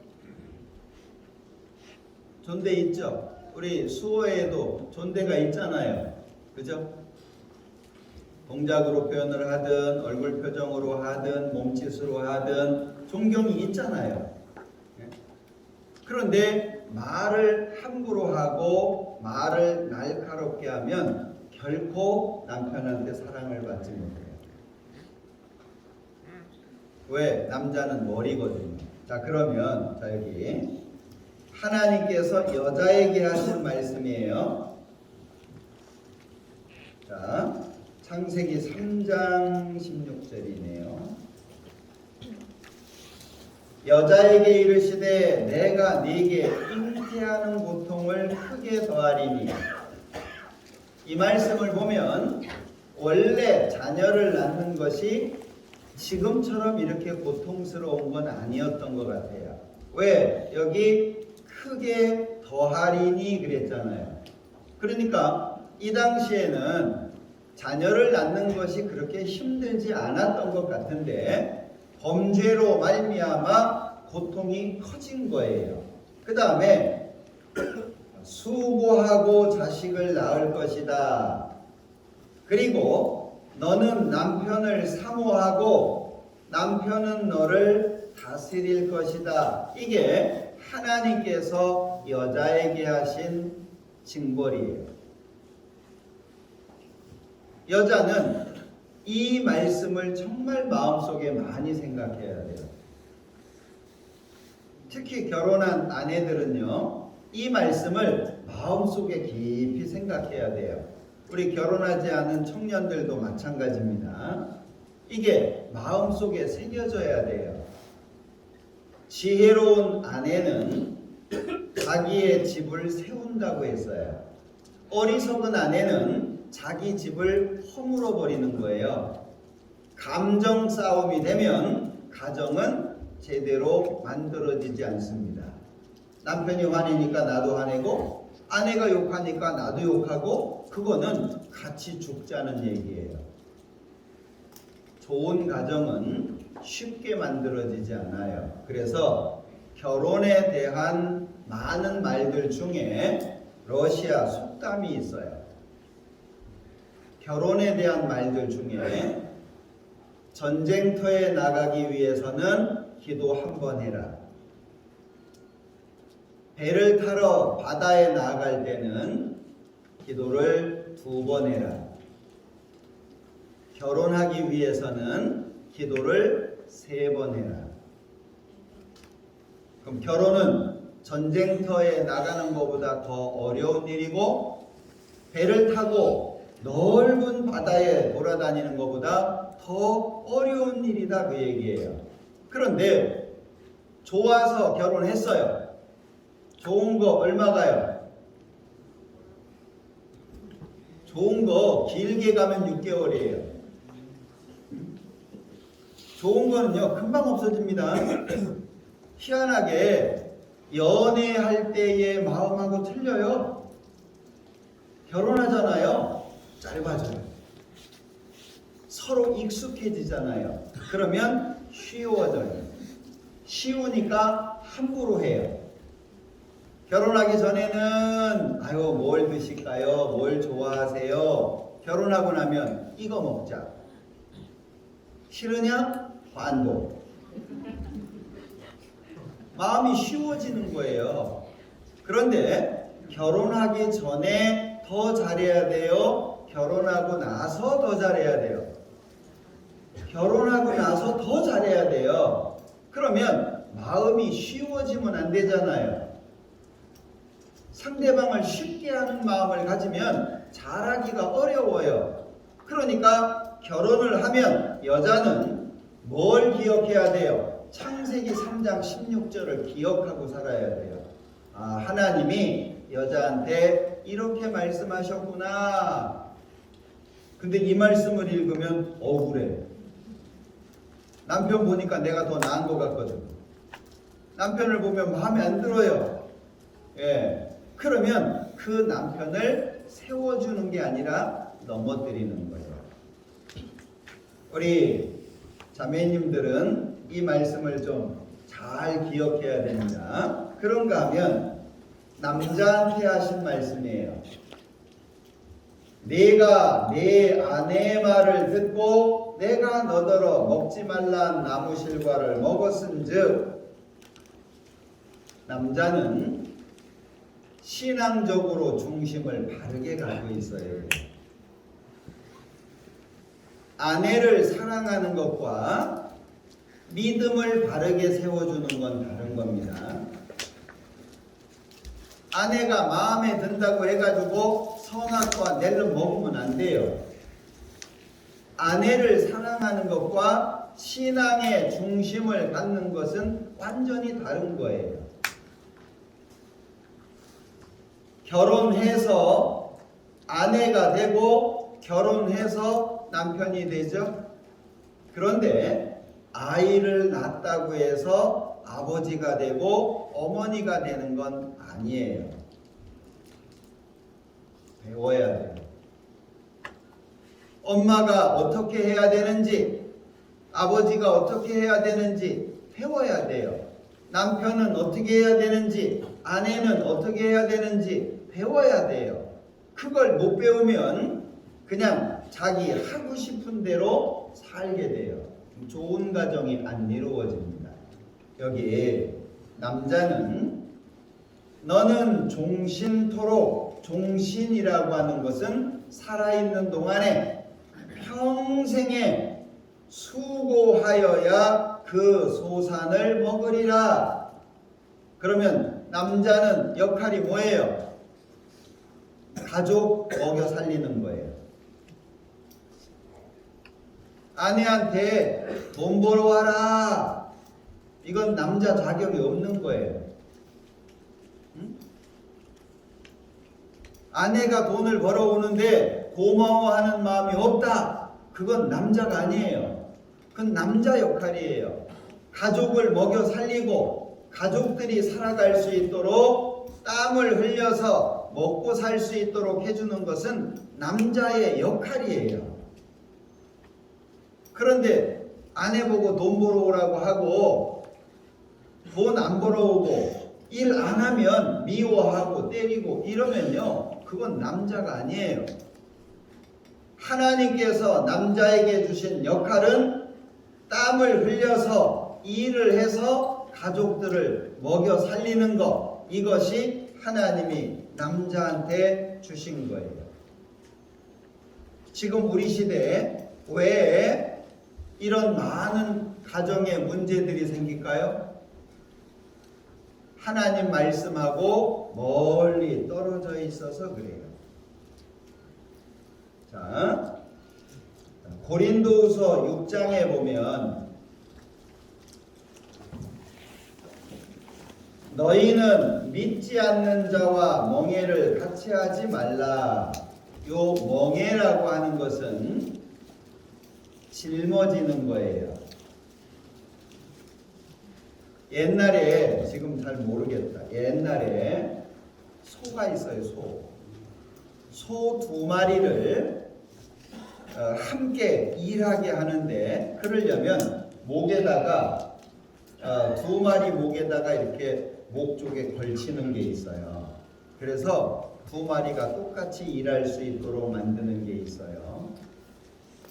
존대 있죠? 우리 수어에도 존대가 있잖아요. 그죠? 동작으로 표현을 하든 얼굴 표정으로 하든 몸짓으로 하든 존경이 있잖아요. 그런데 말을 함부로 하고 말을 날카롭게 하면 결코 남편한테 사랑을 받지 못해요. 왜? 남자는 머리거든요. 자, 그러면 자 여기 하나님께서 여자에게 하신 말씀이에요. 자, 창세기 3장 16절이네요. 여자에게 이르시되 내가 네게 잉태하는 고통을 크게 더하리니. 이 말씀을 보면 원래 자녀를 낳는 것이 지금처럼 이렇게 고통스러운 건 아니었던 것 같아요. 왜? 여기 크게 더하리니 그랬잖아요. 그러니까 이 당시에는 자녀를 낳는 것이 그렇게 힘들지 않았던 것 같은데 범죄로 말미암아 고통이 커진 거예요. 그 다음에 수고하고 자식을 낳을 것이다. 그리고 너는 남편을 사모하고 남편은 너를 다스릴 것이다. 이게 하나님께서 여자에게 하신 징벌이에요. 여자는 이 말씀을 정말 마음속에 많이 생각해야 돼요. 특히 결혼한 아내들은요, 이 말씀을 마음속에 깊이 생각해야 돼요. 우리 결혼하지 않은 청년들도 마찬가지입니다. 이게 마음속에 새겨져야 돼요. 지혜로운 아내는 자기의 집을 세운다고 했어요. 어리석은 아내는 자기 집을 허물어 버리는 거예요. 감정 싸움이 되면 가정은 제대로 만들어지지 않습니다. 남편이 화내니까 나도 화내고 아내가 욕하니까 나도 욕하고 그거는 같이 죽자는 얘기예요. 좋은 가정은 쉽게 만들어지지 않아요. 그래서 결혼에 대한 많은 말들 중에 러시아 속담이 있어요. 결혼에 대한 말들 중에 전쟁터에 나가기 위해서는 기도 한 번 해라. 배를 타러 바다에 나갈 때는 기도를 2번 해라. 결혼하기 위해서는 기도를 3번 해라. 그럼 결혼은 전쟁터에 나가는 것보다 더 어려운 일이고 배를 타고 넓은 바다에 돌아다니는 것보다 더 어려운 일이다 그 얘기예요. 그런데 좋아서 결혼했어요. 좋은 거 얼마가요? 좋은 거 길게 가면 6개월이에요. 좋은 거는요 금방 없어집니다. 희한하게 연애할 때의 마음하고 틀려요. 결혼하잖아요. 짧아져요. 서로 익숙해지잖아요. 그러면 쉬워져요. 쉬우니까 함부로 해요. 결혼하기 전에는 아유 뭘 드실까요? 뭘 좋아하세요? 결혼하고 나면 이거 먹자. 싫으냐? 반도. 마음이 쉬워지는 거예요. 그런데 결혼하기 전에 더 잘해야 돼요? 결혼하고 나서 더 잘해야 돼요? 결혼하고 나서 더 잘해야 돼요. 그러면 마음이 쉬워지면 안 되잖아요. 상대방을 쉽게 하는 마음을 가지면 잘하기가 어려워요. 그러니까 결혼을 하면 여자는 뭘 기억해야 돼요? 창세기 3장 16절을 기억하고 살아야 돼요. 아, 하나님이 여자한테 이렇게 말씀하셨구나. 근데 이 말씀을 읽으면 억울해. 남편 보니까 내가 더 나은 것 같거든. 남편을 보면 마음에 안 들어요. 예. 그러면 그 남편을 세워주는 게 아니라 넘어뜨리는 거예요. 우리 자매님들은 이 말씀을 좀 잘 기억해야 됩니다. 그런가 하면 남자한테 하신 말씀이에요. 네가 내 아내의 말을 듣고 내가 너더러 먹지 말란 나무 실과를 먹었은즉, 남자는 신앙적으로 중심을 바르게 갖고 있어야 해요. 아내를 사랑하는 것과 믿음을 바르게 세워주는 건 다른 겁니다. 아내가 마음에 든다고 해가지고 선악과 낼름 먹으면 안 돼요. 아내를 사랑하는 것과 신앙의 중심을 갖는 것은 완전히 다른 거예요. 결혼해서 아내가 되고 결혼해서 남편이 되죠. 그런데 아이를 낳았다고 해서 아버지가 되고 어머니가 되는 건 아니에요. 배워야 돼요. 엄마가 어떻게 해야 되는지, 아버지가 어떻게 해야 되는지 배워야 돼요. 남편은 어떻게 해야 되는지, 아내는 어떻게 해야 되는지 배워야 돼요. 그걸 못 배우면 그냥 자기 하고 싶은 대로 살게 돼요. 좋은 가정이 안 이루어집니다. 여기 남자는 너는 종신토록, 종신이라고 하는 것은 살아있는 동안에 평생에 수고하여야 그 소산을 먹으리라. 그러면 남자는 역할이 뭐예요? 가족 먹여 살리는 거예요. 아내한테 돈 벌어 와라. 이건 남자 자격이 없는 거예요. 응? 아내가 돈을 벌어오는데 고마워하는 마음이 없다. 그건 남자가 아니에요. 그건 남자 역할이에요. 가족을 먹여 살리고 가족들이 살아갈 수 있도록 땀을 흘려서 먹고 살 수 있도록 해주는 것은 남자의 역할이에요. 그런데 아내 보고 돈 벌어오라고 하고 돈 안 벌어오고 일 안 하면 미워하고 때리고 이러면요, 그건 남자가 아니에요. 하나님께서 남자에게 주신 역할은 땀을 흘려서 일을 해서 가족들을 먹여 살리는 것, 이것이 하나님이 남자한테 주신 거예요. 지금 우리 시대에 왜 이런 많은 가정의 문제들이 생길까요? 하나님 말씀하고 멀리 떨어져 있어서 그래요. 자, 고린도후서 6장에 보면 너희는 믿지 않는 자와 멍에를 같이 하지 말라. 요 멍에라고 하는 것은 짊어지는 거예요. 옛날에, 지금 잘 모르겠다. 옛날에 소가 있어요. 소 2마리를 함께 일하게 하는데, 그러려면 목에다가 2마리 목에다가 이렇게 목 쪽에 걸치는 게 있어요. 그래서 2마리가 똑같이 일할 수 있도록 만드는 게 있어요.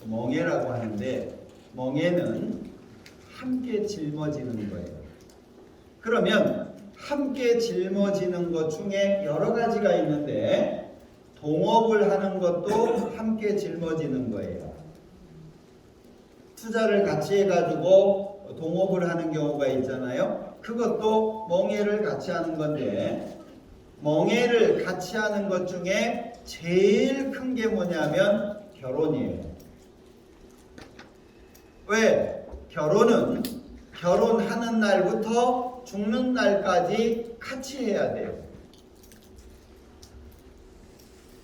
멍에라고 하는데, 멍에는 함께 짊어지는 거예요. 그러면 함께 짊어지는 것 중에 여러 가지가 있는데, 동업을 하는 것도 함께 짊어지는 거예요. 투자를 같이 해가지고 동업을 하는 경우가 있잖아요. 그것도 멍에를 같이 하는 건데, 멍에를 같이 하는 것 중에 제일 큰 게 뭐냐면 결혼이에요. 왜? 결혼은 결혼하는 날부터 죽는 날까지 같이 해야 돼요.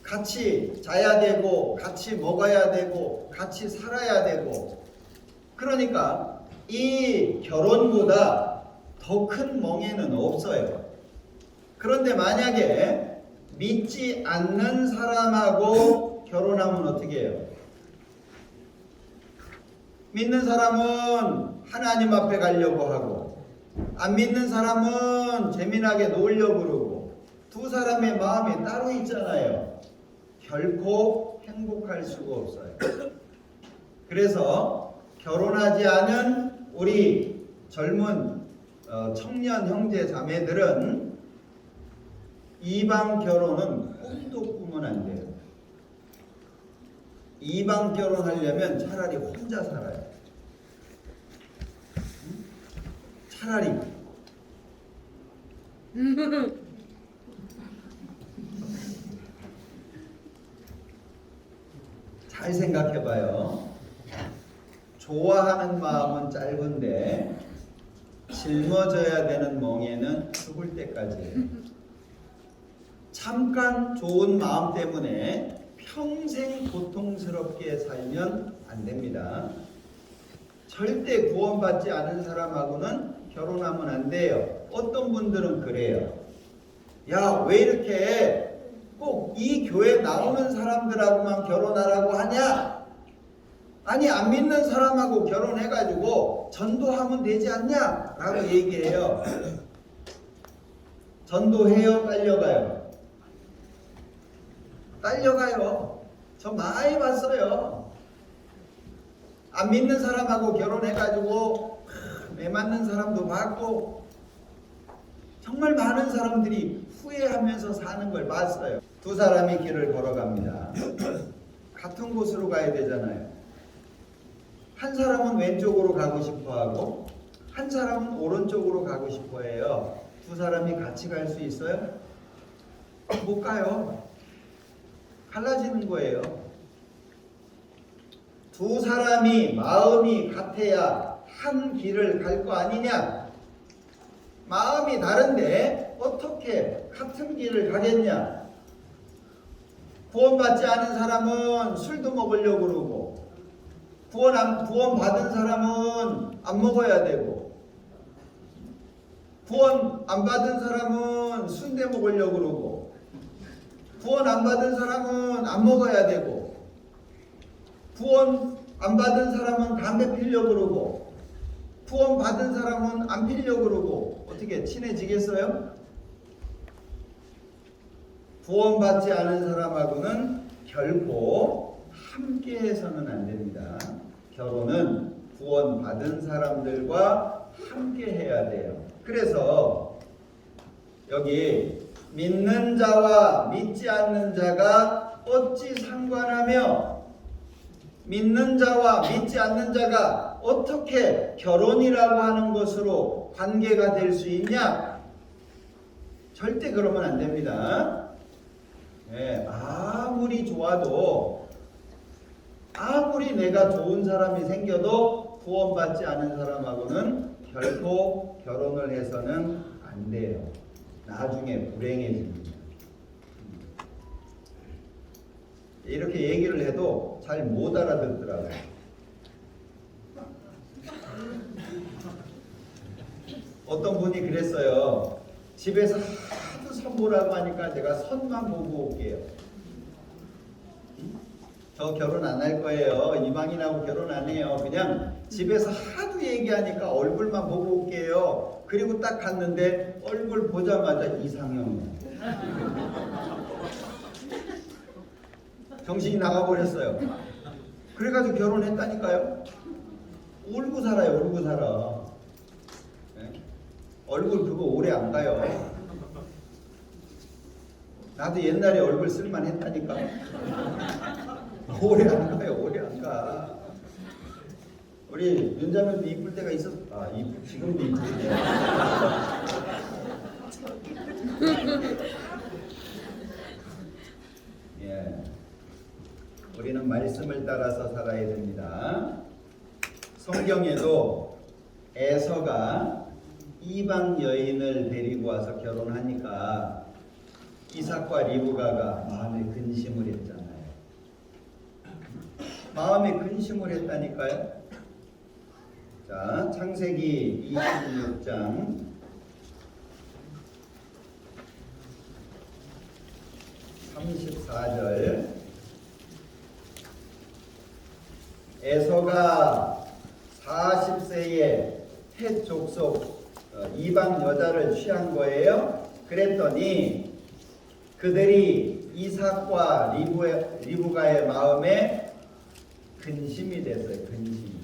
같이 자야 되고, 같이 먹어야 되고, 같이 살아야 되고. 그러니까 이 결혼보다 더 큰 멍에는 없어요. 그런데 만약에 믿지 않는 사람하고 결혼하면 어떻게 해요? 믿는 사람은 하나님 앞에 가려고 하고, 안 믿는 사람은 재미나게 놀려고 그러고, 두 사람의 마음이 따로 있잖아요. 결코 행복할 수가 없어요. 그래서 결혼하지 않은 우리 젊은 청년 형제 자매들은 이방 결혼은 꿈도 꾸면 안 돼요. 이방 결혼하려면 차라리 혼자 살아요. 차라리 잘 생각해봐요. 좋아하는 마음은 짧은데 짊어져야 되는 멍에는 죽을 때까지예요. 잠깐 좋은 마음 때문에 평생 고통스럽게 살면 안 됩니다. 절대 구원받지 않은 사람하고는 결혼하면 안 돼요. 어떤 분들은 그래요. 야, 왜 이렇게 꼭 이 교회 나오는 사람들하고만 결혼하라고 하냐? 아니, 안 믿는 사람하고 결혼해가지고 가지고 전도하면 되지 않냐? 라고 얘기해요. 전도해요? 딸려가요? 딸려가요. 저 많이 봤어요. 안 믿는 사람하고 결혼해가지고 매 맞는 사람도 봤고 정말 많은 사람들이 후회하면서 사는 걸 봤어요. 두 사람이 길을 걸어갑니다. 같은 곳으로 가야 되잖아요. 한 사람은 왼쪽으로 가고 싶어하고 한 사람은 오른쪽으로 가고 싶어해요. 두 사람이 같이 갈 수 있어요? 못 가요. 갈라지는 거예요. 두 사람이 마음이 같아야 한 길을 갈 거 아니냐? 마음이 다른데 어떻게 같은 길을 가겠냐? 구원받지 않은 사람은 술도 먹으려고 그러고 구원 받은 사람은 안 먹어야 되고 구원 안 받은 사람은 순대 먹으려고 그러고 구원 안 받은 사람은 안 먹어야 되고 구원 안 받은 사람은 담배 피려고 그러고 구원 받은 사람은 안 피려고 그러고 어떻게 친해지겠어요? 구원받지 않은 사람하고는 결코 함께해서는 안 됩니다. 결혼은 구원받은 사람들과 함께해야 돼요. 그래서 여기 믿는 자와 믿지 않는 자가 어찌 상관하며 믿는 자와 믿지 않는 자가 어떻게 결혼이라고 하는 것으로 관계가 될 수 있냐? 절대 그러면 안 됩니다. 네, 아무리 좋아도 아무리 내가 좋은 사람이 생겨도 구원받지 않은 사람하고는 결코 결혼을 해서는 안 돼요. 나중에 불행해집니다. 이렇게 얘기를 해도 잘 못 알아듣더라고요. 어떤 분이 그랬어요. 집에서 하도 선 보라고 하니까 제가 선만 보고 올게요. 저 결혼 안 할 거예요. 이방인하고 결혼 안 해요. 그냥 집에서 하도 얘기하니까 얼굴만 보고 올게요. 그리고 딱 갔는데 얼굴 보자마자 이상형. 정신이 나가버렸어요. 그래가지고 결혼했다니까요. 울고 살아요. 울고 살아. 네? 얼굴 그거 오래 안 가요. 나도 옛날에 얼굴 쓸만 했다니까. 오래 안 가요. 오래 안 가. 우리 윤자매도 이쁠 때가 있었어. 지금도 이쁘네. 예. 우리는 말씀을 따라서 살아야 됩니다. 성경에도 에서가 이방 여인을 데리고 와서 결혼하니까 이삭과 리브가가 마음에 근심을 했잖아요. 마음에 근심을 했다니까요. 자, 창세기 26장 34절. 에서가 40세에 헷 족속 이방 여자를 취한 거예요. 그랬더니 그들이 이삭과 리브가의 마음에 근심이 됐어요. 근심.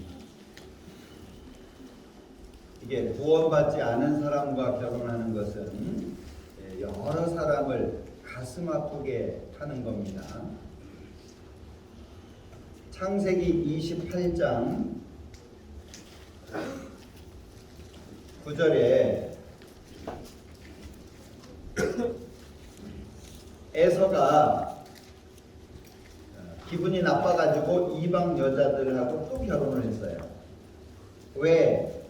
이게 구원받지 않은 사람과 결혼하는 것은 여러 사람을 가슴 아프게 하는 겁니다. 창세기 28장 9절에 에서가 기분이 나빠가지고 이방 여자들하고 또 결혼을 했어요. 왜?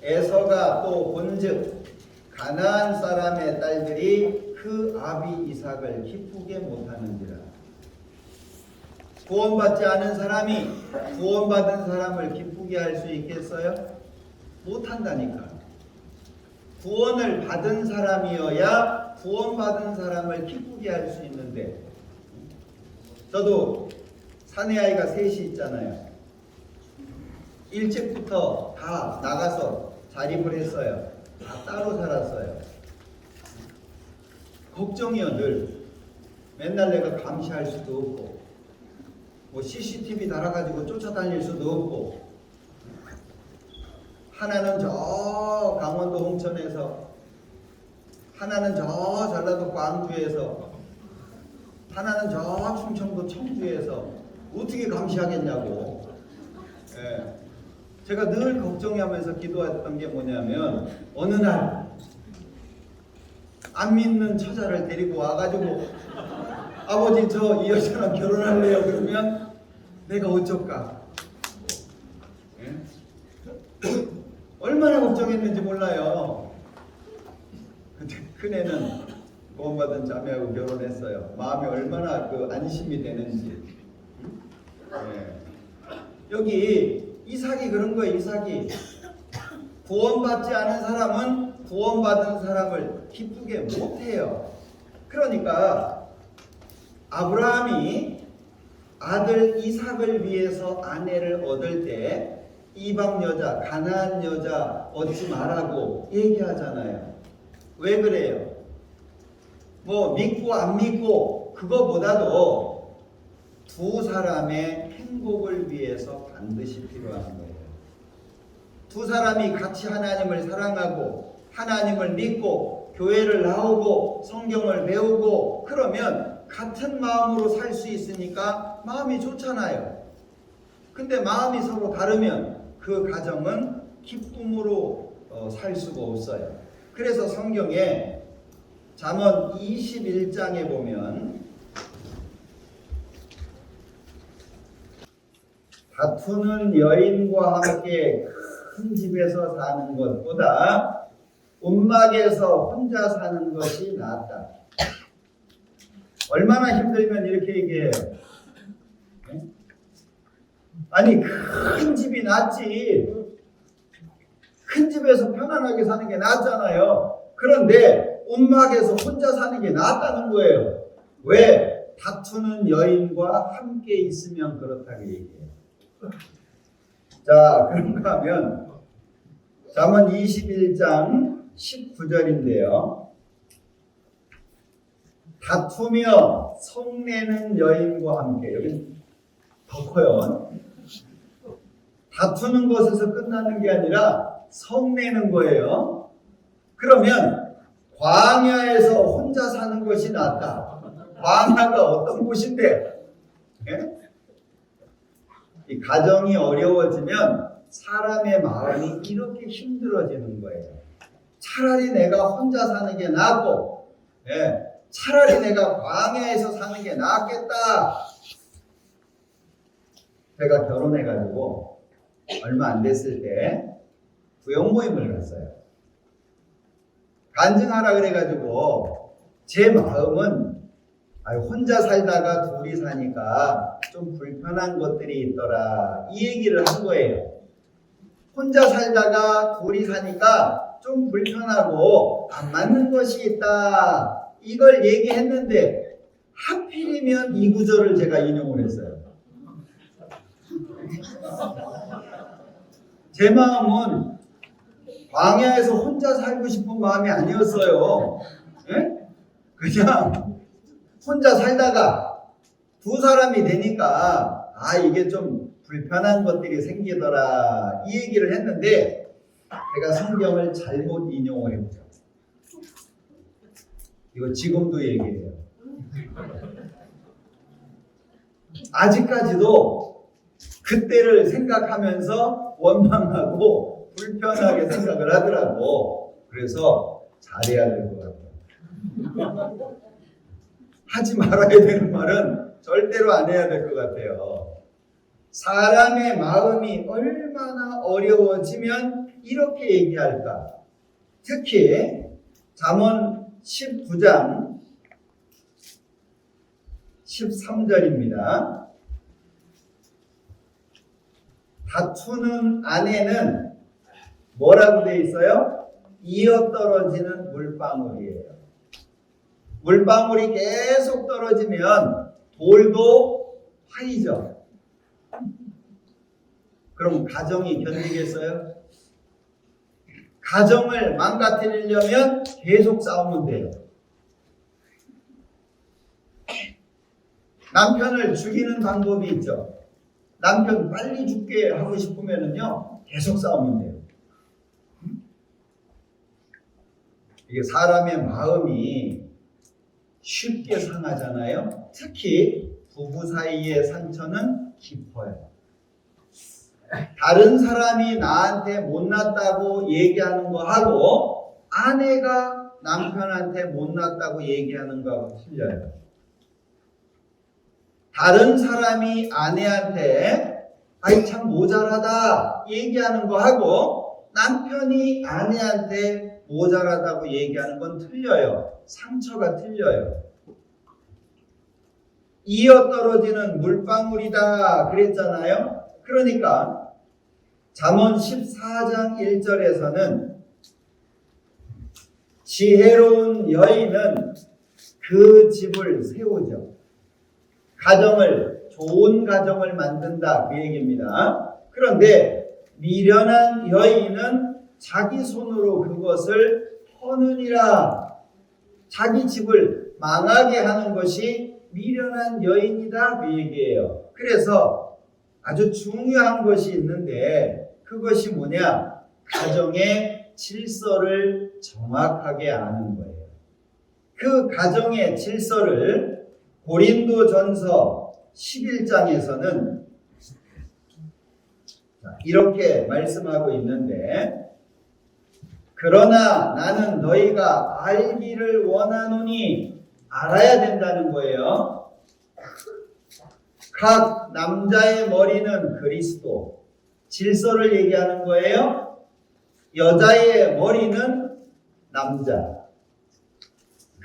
에서가 또 본즉 가나안 사람의 딸들이 그 아비 이삭을 기쁘게 못하는지라. 구원받지 않은 사람이 구원받은 사람을 기쁘게 할 수 있겠어요? 못한다니까. 구원을 받은 사람이어야 구원받은 사람을 기쁘게 할 수 있는데, 저도 사내 아이가 셋이 있잖아요. 일찍부터 다 나가서 자립을 했어요. 다 따로 살았어요. 걱정이요, 늘. 맨날 내가 감시할 수도 없고, 뭐 CCTV 달아가지고 쫓아다닐 수도 없고, 하나는 저 강원도 홍천에서, 하나는 저 전라도 광주에서, 하나는 저 충청도 청주에서 어떻게 감시하겠냐고. 예. 제가 늘 걱정하면서 기도했던 게 뭐냐면, 어느 날 안 믿는 처자를 데리고 와가지고 아버지 저 이 여자랑 결혼할래요 그러면 내가 어쩔까? 예? 얼마나 걱정했는지 몰라요. 근데 큰애는 구원받은 자매하고 결혼했어요. 마음이 얼마나 그 안심이 되는지. 예. 여기 이삭이 그런 거예요. 이삭이 구원받지 않은 사람은 구원받은 사람을 기쁘게 못해요. 그러니까 아브라함이 아들 이삭을 위해서 아내를 얻을 때 이방 여자, 가나안 여자 얻지 말라고 얘기하잖아요. 왜 그래요? 뭐 믿고 안 믿고 그거보다도 두 사람의 행복을 위해서 반드시 필요한 거예요. 두 사람이 같이 하나님을 사랑하고 하나님을 믿고 교회를 나오고 성경을 배우고 그러면 같은 마음으로 살 수 있으니까 마음이 좋잖아요. 근데 마음이 서로 다르면 그 가정은 기쁨으로 살 수가 없어요. 그래서 성경에 잠언 21장에 보면 다투는 여인과 함께 큰 집에서 사는 것보다 움막에서 혼자 사는 것이 낫다. 얼마나 힘들면 이렇게 얘기해요. 아니 큰 집이 낫지. 큰 집에서 편안하게 사는 게 낫잖아요. 그런데 움막에서 혼자 사는 게 낫다는 거예요. 왜? 다투는 여인과 함께 있으면 그렇다고 얘기해요. 자, 그런가 하면 잠언 21장 19절인데요. 다투며 성내는 여인과 함께. 여기 더 커요. 다투는 것에서 끝나는 게 아니라 성내는 거예요. 그러면 광야에서 혼자 사는 것이 낫다. 광야가 어떤 곳인데? 예? 이 가정이 어려워지면 사람의 마음이 이렇게 힘들어지는 거예요. 차라리 내가 혼자 사는 게 낫고, 예, 차라리 내가 광야에서 사는 게 낫겠다. 제가 결혼해가지고 얼마 안 됐을 때 부영 모임을 갔어요. 간증하라 그래가지고 제 마음은 혼자 살다가 둘이 사니까 좀 불편한 것들이 있더라 이 얘기를 한 거예요. 혼자 살다가 둘이 사니까 좀 불편하고 안 맞는 것이 있다 이걸 얘기했는데 하필이면 이 구절을 제가 인용을 했어요. 제 마음은 광야에서 혼자 살고 싶은 마음이 아니었어요. 예? 그냥 혼자 살다가 두 사람이 되니까 이게 좀 불편한 것들이 생기더라 이 얘기를 했는데 제가 성경을 잘못 인용을 했죠. 이거 지금도 얘기해요. 아직까지도 그때를 생각하면서 원망하고 불편하게 생각을 하더라고. 그래서 잘해야 될 것 같아요. 하지 말아야 되는 말은 절대로 안 해야 될 것 같아요. 사람의 마음이 얼마나 어려워지면 이렇게 얘기할까? 특히 잠언 19장 13절입니다. 다투는 아내는 뭐라고 되어 있어요? 이어떨어지는 물방울이에요. 물방울이 계속 떨어지면 돌도 파이죠. 그럼 가정이 견디겠어요? 가정을 망가뜨리려면 계속 싸우면 돼요. 남편을 죽이는 방법이 있죠. 남편 빨리 죽게 하고 싶으면은요, 계속 싸우면 돼요. 이게 사람의 마음이 쉽게 상하잖아요. 특히 부부 사이의 상처는 깊어요. 다른 사람이 나한테 못났다고 얘기하는 거하고 아내가 남편한테 못났다고 얘기하는 거하고 틀려요. 다른 사람이 아내한테 아이 참 모자라다 얘기하는 거하고 남편이 아내한테 모자라다고 얘기하는 건 틀려요. 상처가 틀려요. 이어 떨어지는 물방울이다 그랬잖아요. 그러니까 잠언 14장 1절에서는 지혜로운 여인은 그 집을 세우죠. 가정을, 좋은 가정을 만든다 그 얘기입니다. 그런데 미련한 여인은 자기 손으로 그것을 터느니라. 자기 집을 망하게 하는 것이 미련한 여인이다 그 얘기예요. 그래서 아주 중요한 것이 있는데 그것이 뭐냐? 가정의 질서를 정확하게 아는 거예요. 그 가정의 질서를 고린도전서 11장에서는 이렇게 말씀하고 있는데 그러나 나는 너희가 알기를 원하노니 알아야 된다는 거예요. 각 남자의 머리는 그리스도, 질서를 얘기하는 거예요. 여자의 머리는 남자,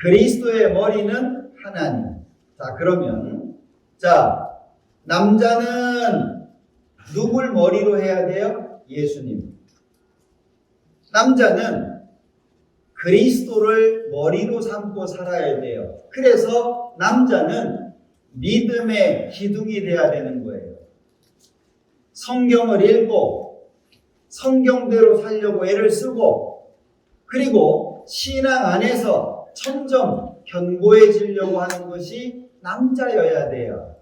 그리스도의 머리는 하나님. 자, 그러면 남자는 누굴 머리로 해야 돼요? 예수님. 남자는 그리스도를 머리로 삼고 살아야 돼요. 그래서 남자는 믿음의 기둥이 돼야 되는 거예요. 성경을 읽고 성경대로 살려고 애를 쓰고 그리고 신앙 안에서 점점 견고해지려고 하는 것이 남자여야 돼요.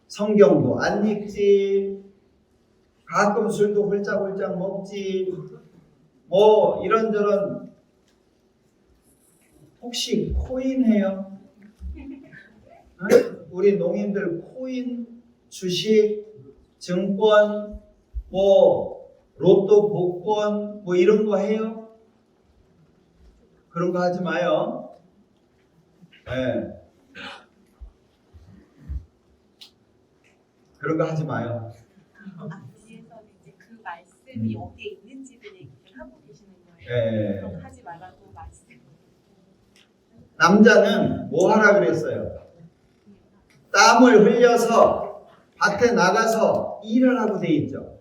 성경도 안 읽지, 가끔 술도 홀짝홀짝 먹지, 뭐 이런저런. 혹시 코인 해요? 우리 농인들 코인, 주식, 증권, 뭐 로또 복권 뭐 이런 거 해요? 그런 거 하지 마요. 네. 그런 거 하지 마요. 뒤에서 이제 그 말씀이 어디에 있는지를 얘기를 하고 계시는 거예요. 네. 그럼 하지 말라고 말씀. 남자는 뭐 하라 그랬어요? 땀을 흘려서 밭에 나가서 일을 하고 돼 있죠.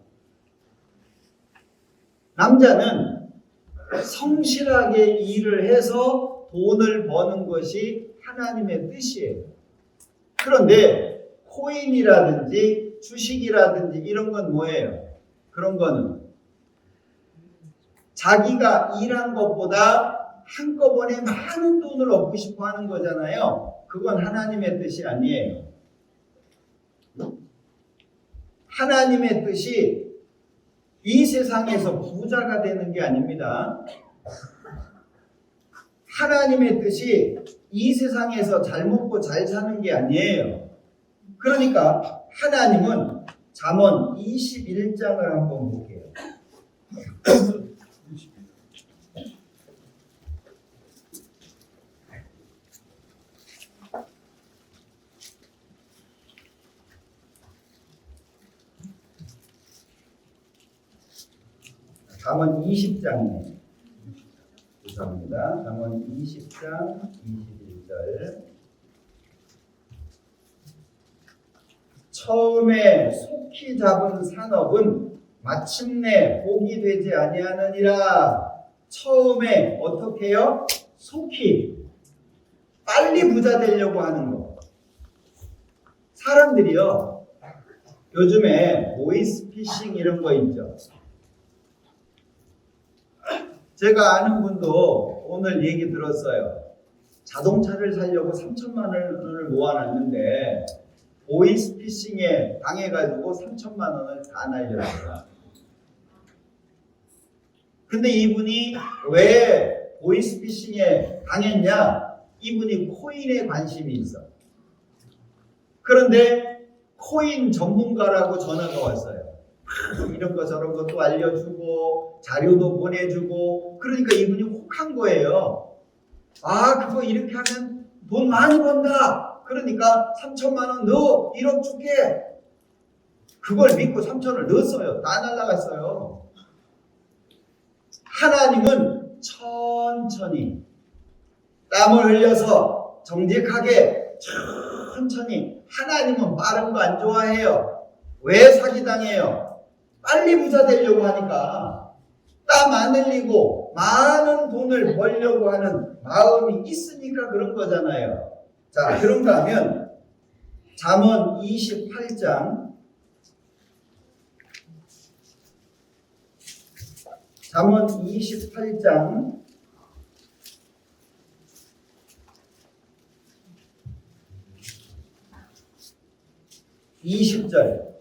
남자는 성실하게 일을 해서 돈을 버는 것이 하나님의 뜻이에요. 그런데 코인이라든지 주식이라든지 이런 건 뭐예요? 그런 거는 자기가 일한 것보다 한꺼번에 많은 돈을 얻고 싶어 하는 거잖아요. 그건 하나님의 뜻이 아니에요. 하나님의 뜻이 이 세상에서 부자가 되는 게 아닙니다. 하나님의 뜻이 이 세상에서 잘 먹고 잘 사는 게 아니에요. 그러니까 하나님은 잠언 21장을 한번 볼게요. 잠언 20장이에요. 죄송합니다. 잠언 20장 21절. 처음에 속히 잡은 산업은 마침내 복이 되지 아니하느니라. 처음에 어떻게 해요? 속히 빨리 부자 되려고 하는 거. 사람들이요, 요즘에 보이스피싱 이런 거 있죠. 제가 아는 분도 오늘 얘기 들었어요. 자동차를 사려고 3천만 원을 모아놨는데 보이스피싱에 당해가지고 3천만 원을 다 날렸어요. 근데 이분이 왜 보이스피싱에 당했냐? 이분이 코인에 관심이 있어. 그런데 코인 전문가라고 전화가 왔어요. 이런 거 저런 것도 알려주고 자료도 보내주고, 그러니까 이분이 혹한 거예요. 아, 그거 이렇게 하면 돈 많이 번다. 그러니까 3천만 원 넣어. 1억 줄게. 그걸 믿고 3천을 넣었어요. 다 날라갔어요. 하나님은 천천히 땀을 흘려서 정직하게 천천히, 하나님은 빠른 거 안 좋아해요. 왜 사기당해요? 빨리 부자 되려고 하니까 땀 안 흘리고 많은 돈을 벌려고 하는 마음이 있으니까 그런 거잖아요. 자, 그런가 하면 잠언 28장 20절.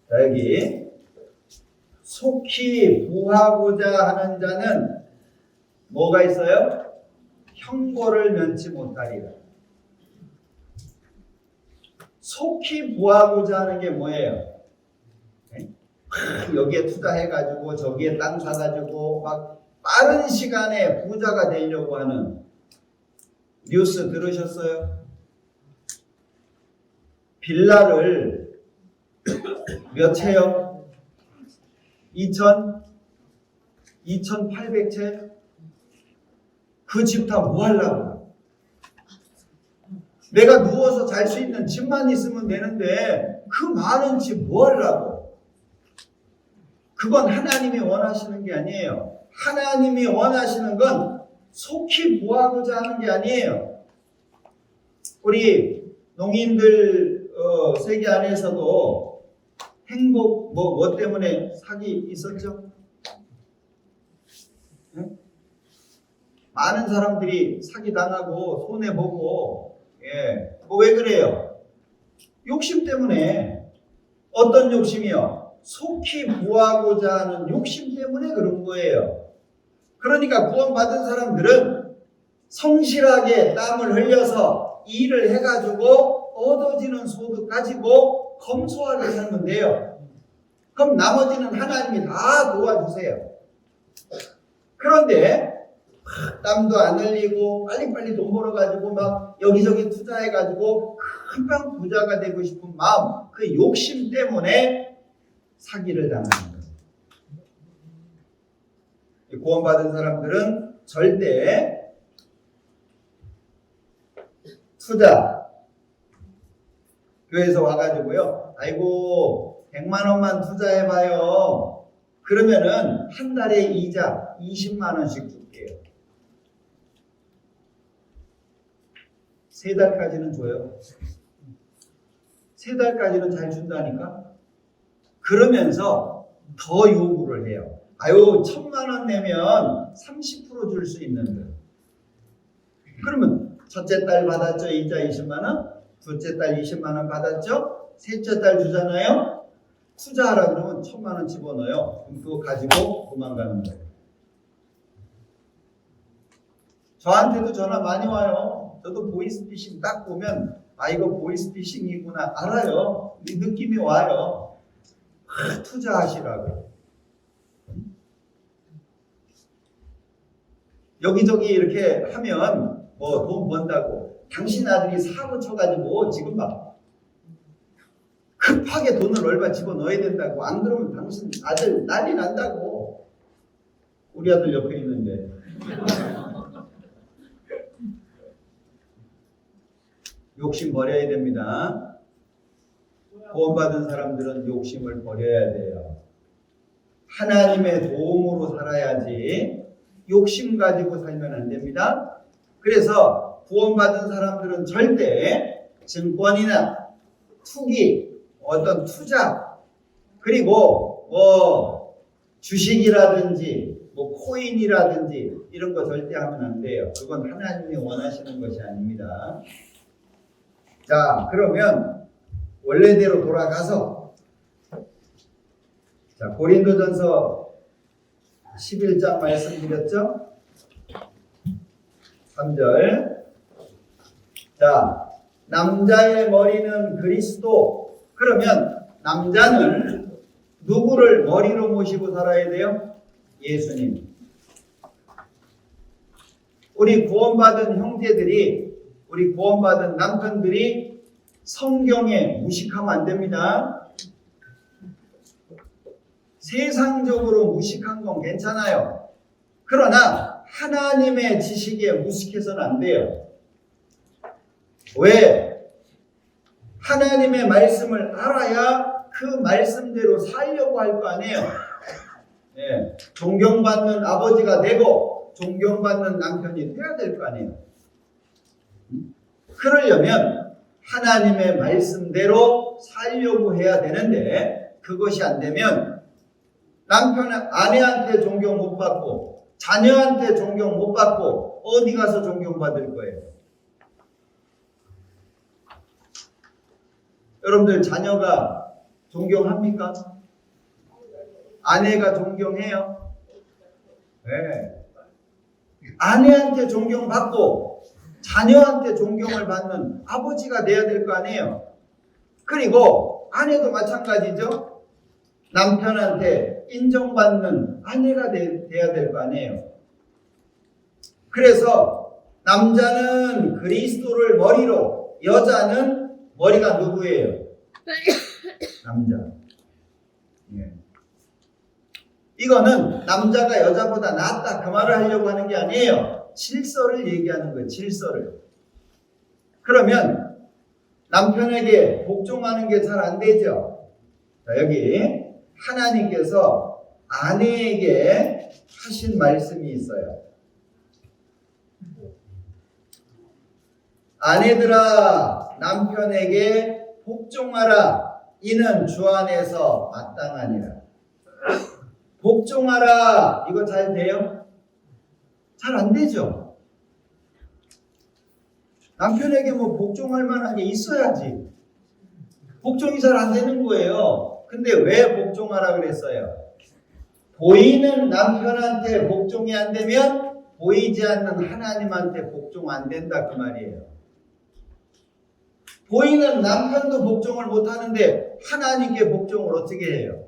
자, 여기 속히 부하고자 하는 자는 뭐가 있어요? 형벌을 면치 못하리라. 속히 부하고자 하는 게 뭐예요? 여기에 투자해가지고 저기에 땅 사가지고 막 빠른 시간에 부자가 되려고 하는 뉴스 들으셨어요? 빌라를 몇 채요? 2,800채? 그 집 다 뭐 하려고? 내가 누워서 잘 수 있는 집만 있으면 되는데 그 많은 집 뭐 하려고? 그건 하나님이 원하시는 게 아니에요. 하나님이 원하시는 건 속히 부하고자 하는 게 아니에요. 우리 농인들 세계 안에서도 행복 뭐 때문에 사기 있었죠? 네? 많은 사람들이 사기 당하고 손해 보고, 왜 그래요? 욕심 때문에. 어떤 욕심이요? 속히 구하고자 하는 욕심 때문에 그런 거예요. 그러니까 구원받은 사람들은 성실하게 땀을 흘려서 일을 해가지고 얻어지는 소득 가지고 검소하게 살면 돼요. 그럼 나머지는 하나님이 다 도와주세요. 그런데 땀도 안 흘리고 빨리빨리 돈 벌어가지고 막 여기저기 투자해가지고 금방 부자가 되고 싶은 마음, 그 욕심 때문에 사기를 당하는 거예요. 구원받은 사람들은 절대 투자, 교회에서 와가지고요, 아이고 100만 원만 투자해봐요. 그러면은 한 달에 이자 20만 원씩 줄게요. 3달까지는 줘요. 3달까지는 잘 준다니까? 그러면서 더 요구를 해요. 아유, 1,000만 원 내면 30% 줄 수 있는데. 그러면 첫째 딸 받았죠? 이자 20만 원. 둘째 딸 20만 원 받았죠? 셋째 딸 주잖아요? 투자하라 그러면 1,000만 원 집어넣어요. 그럼 그거 가지고 도망가는 거예요. 저한테도 전화 많이 와요. 저도 보이스피싱 딱 보면 아, 이거 보이스피싱이구나 알아요. 이 느낌이 와요. 투자하시라고. 여기저기 이렇게 하면 뭐 돈 번다고. 당신 아들이 사고 쳐가지고 지금 막 급하게 돈을 얼마 집어넣어야 된다고. 안 그러면 당신 아들 난리 난다고. 우리 아들 옆에 있는데. 욕심 버려야 됩니다. 구원받은 사람들은 욕심을 버려야 돼요. 하나님의 도움으로 살아야지 욕심 가지고 살면 안 됩니다. 그래서 구원받은 사람들은 절대 증권이나 투기, 어떤 투자, 그리고 뭐 주식이라든지 뭐 코인이라든지 이런 거 절대 하면 안 돼요. 그건 하나님이 원하시는 것이 아닙니다. 자, 그러면 원래대로 돌아가서 자, 고린도전서 11장 말씀드렸죠? 3절. 자, 남자의 머리는 그리스도. 그러면 남자는 누구를 머리로 모시고 살아야 돼요? 예수님. 우리 구원받은 형제들이, 우리 구원받은 남편들이 성경에 무식하면 안 됩니다. 세상적으로 무식한 건 괜찮아요. 그러나 하나님의 지식에 무식해서는 안 돼요. 왜? 하나님의 말씀을 알아야 그 말씀대로 살려고 할 거 아니에요. 예, 존경받는 아버지가 되고 존경받는 남편이 돼야 될 거 아니에요. 그러려면 하나님의 말씀대로 살려고 해야 되는데 그것이 안 되면 남편, 아내한테 존경 못 받고 자녀한테 존경 못 받고 어디 가서 존경받을 거예요? 여러분들 자녀가 존경합니까? 아내가 존경해요? 네. 아내한테 존경받고 자녀한테 존경을 받는 아버지가 돼야 될 거 아니에요? 그리고 아내도 마찬가지죠? 남편한테 인정받는 아내가 돼야 될 거 아니에요? 그래서 남자는 그리스도를 머리로, 여자는 머리가 누구예요? 남자. 예. 이거는 남자가 여자보다 낫다 그 말을 하려고 하는 게 아니에요. 질서를 얘기하는 거예요. 질서를. 그러면 남편에게 복종하는 게 잘 안 되죠. 자, 여기 하나님께서 아내에게 하신 말씀이 있어요. 아내들아 남편에게 복종하라. 이는 주 안에서 마땅하니라. 복종하라. 이거 잘 돼요? 잘 안 되죠. 남편에게 뭐 복종할 만한 게 있어야지. 복종이 잘 안 되는 거예요. 근데 왜 복종하라 그랬어요? 보이는 남편한테 복종이 안 되면 보이지 않는 하나님한테 복종 안 된다 그 말이에요. 보이는 남편도 복종을 못 하는데 하나님께 복종을 어떻게 해요?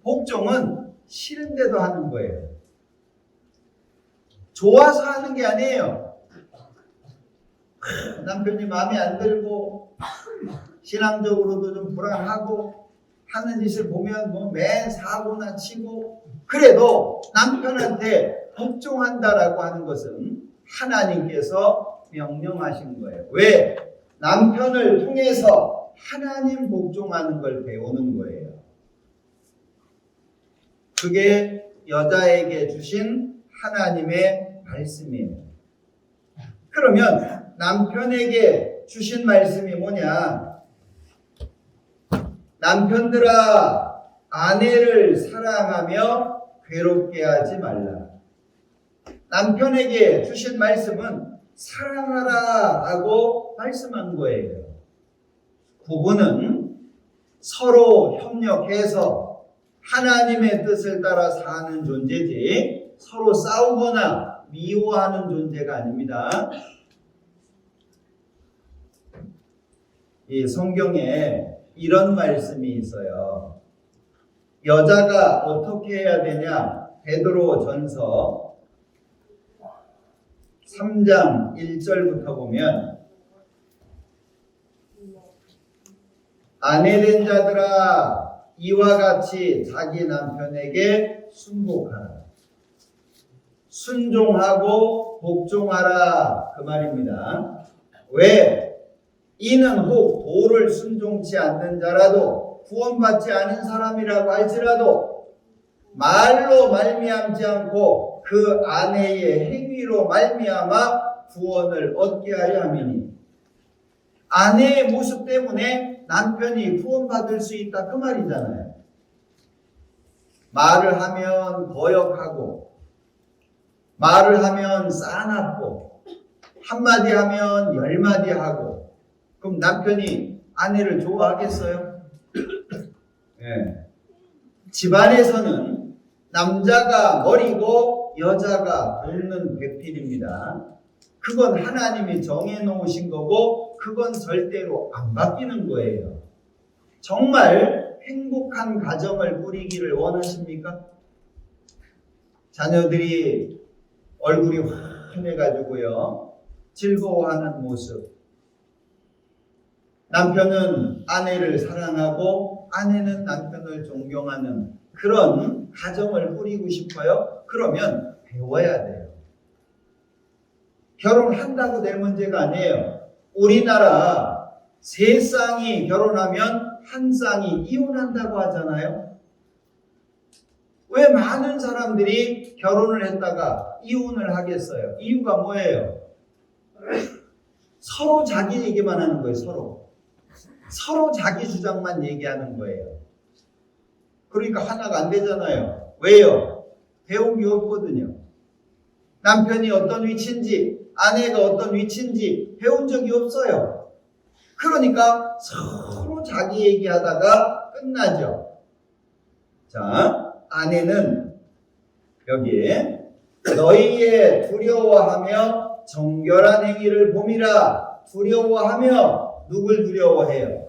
복종은 싫은데도 하는 거예요. 좋아서 하는 게 아니에요. 남편이 마음에 안 들고 신앙적으로도 좀 불안하고 하는 짓을 보면 뭐 맨 사고나 치고 그래도 남편한테 복종한다라고 하는 것은 하나님께서 명령하신 거예요. 왜? 남편을 통해서 하나님 복종하는 걸 배우는 거예요. 그게 여자에게 주신 하나님의 말씀이에요. 그러면 남편에게 주신 말씀이 뭐냐? 남편들아 아내를 사랑하며 괴롭게 하지 말라. 남편에게 주신 말씀은 사랑하라 하고 말씀한 거예요. 부부는 서로 협력해서 하나님의 뜻을 따라 사는 존재지 서로 싸우거나 미워하는 존재가 아닙니다. 이 성경에 이런 말씀이 있어요. 여자가 어떻게 해야 되냐? 베드로전서 3장 1절부터 보면 아내된 자들아 이와 같이 자기 남편에게 순복하라. 순종하고 복종하라 그 말입니다. 왜? 이는 혹 도를 순종치 않는 자라도 구원받지 않은 사람이라고 할지라도 말로 말미암지 않고 그 아내의 행위로 말미암아 구원을 얻게 하려 함이니 아내의 모습 때문에 남편이 구원받을 수 있다 그 말이잖아요. 말을 하면 거역하고, 말을 하면 싸납고, 한마디 하면 열마디 하고, 그럼 남편이 아내를 좋아하겠어요? 예. 집안에서는 남자가 머리고 여자가 돕는 배필입니다. 그건 하나님이 정해놓으신 거고 그건 절대로 안 바뀌는 거예요. 정말 행복한 가정을 꾸리기를 원하십니까? 자녀들이 얼굴이 환해가지고요, 즐거워하는 모습. 남편은 아내를 사랑하고 아내는 남편을 존경하는 그런 가정을 꾸리고 싶어요? 그러면 배워야 돼요. 결혼한다고 될 문제가 아니에요. 우리나라 3쌍이 결혼하면 1쌍이 이혼한다고 하잖아요. 왜 많은 사람들이 결혼을 했다가 이혼을 하겠어요? 이유가 뭐예요? 서로 자기 얘기만 하는 거예요. 서로 자기 주장만 얘기하는 거예요. 그러니까 하나가 안 되잖아요. 왜요? 배운 게 없거든요. 남편이 어떤 위치인지, 아내가 어떤 위치인지 배운 적이 없어요. 그러니까 서로 자기 얘기하다가 끝나죠. 자, 아내는 여기에 너희의 두려워하며 정결한 행위를 봄이라. 두려워하며 누굴 두려워해요?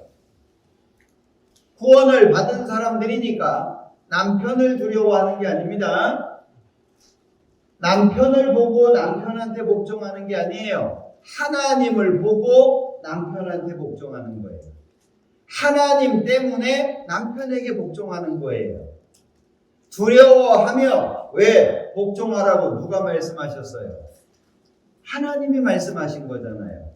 구원을 받은 사람들이니까 남편을 두려워하는 게 아닙니다. 남편을 보고 남편한테 복종하는 게 아니에요. 하나님을 보고 남편한테 복종하는 거예요. 하나님 때문에 남편에게 복종하는 거예요. 두려워하며, 왜? 복종하라고 누가 말씀하셨어요? 하나님이 말씀하신 거잖아요.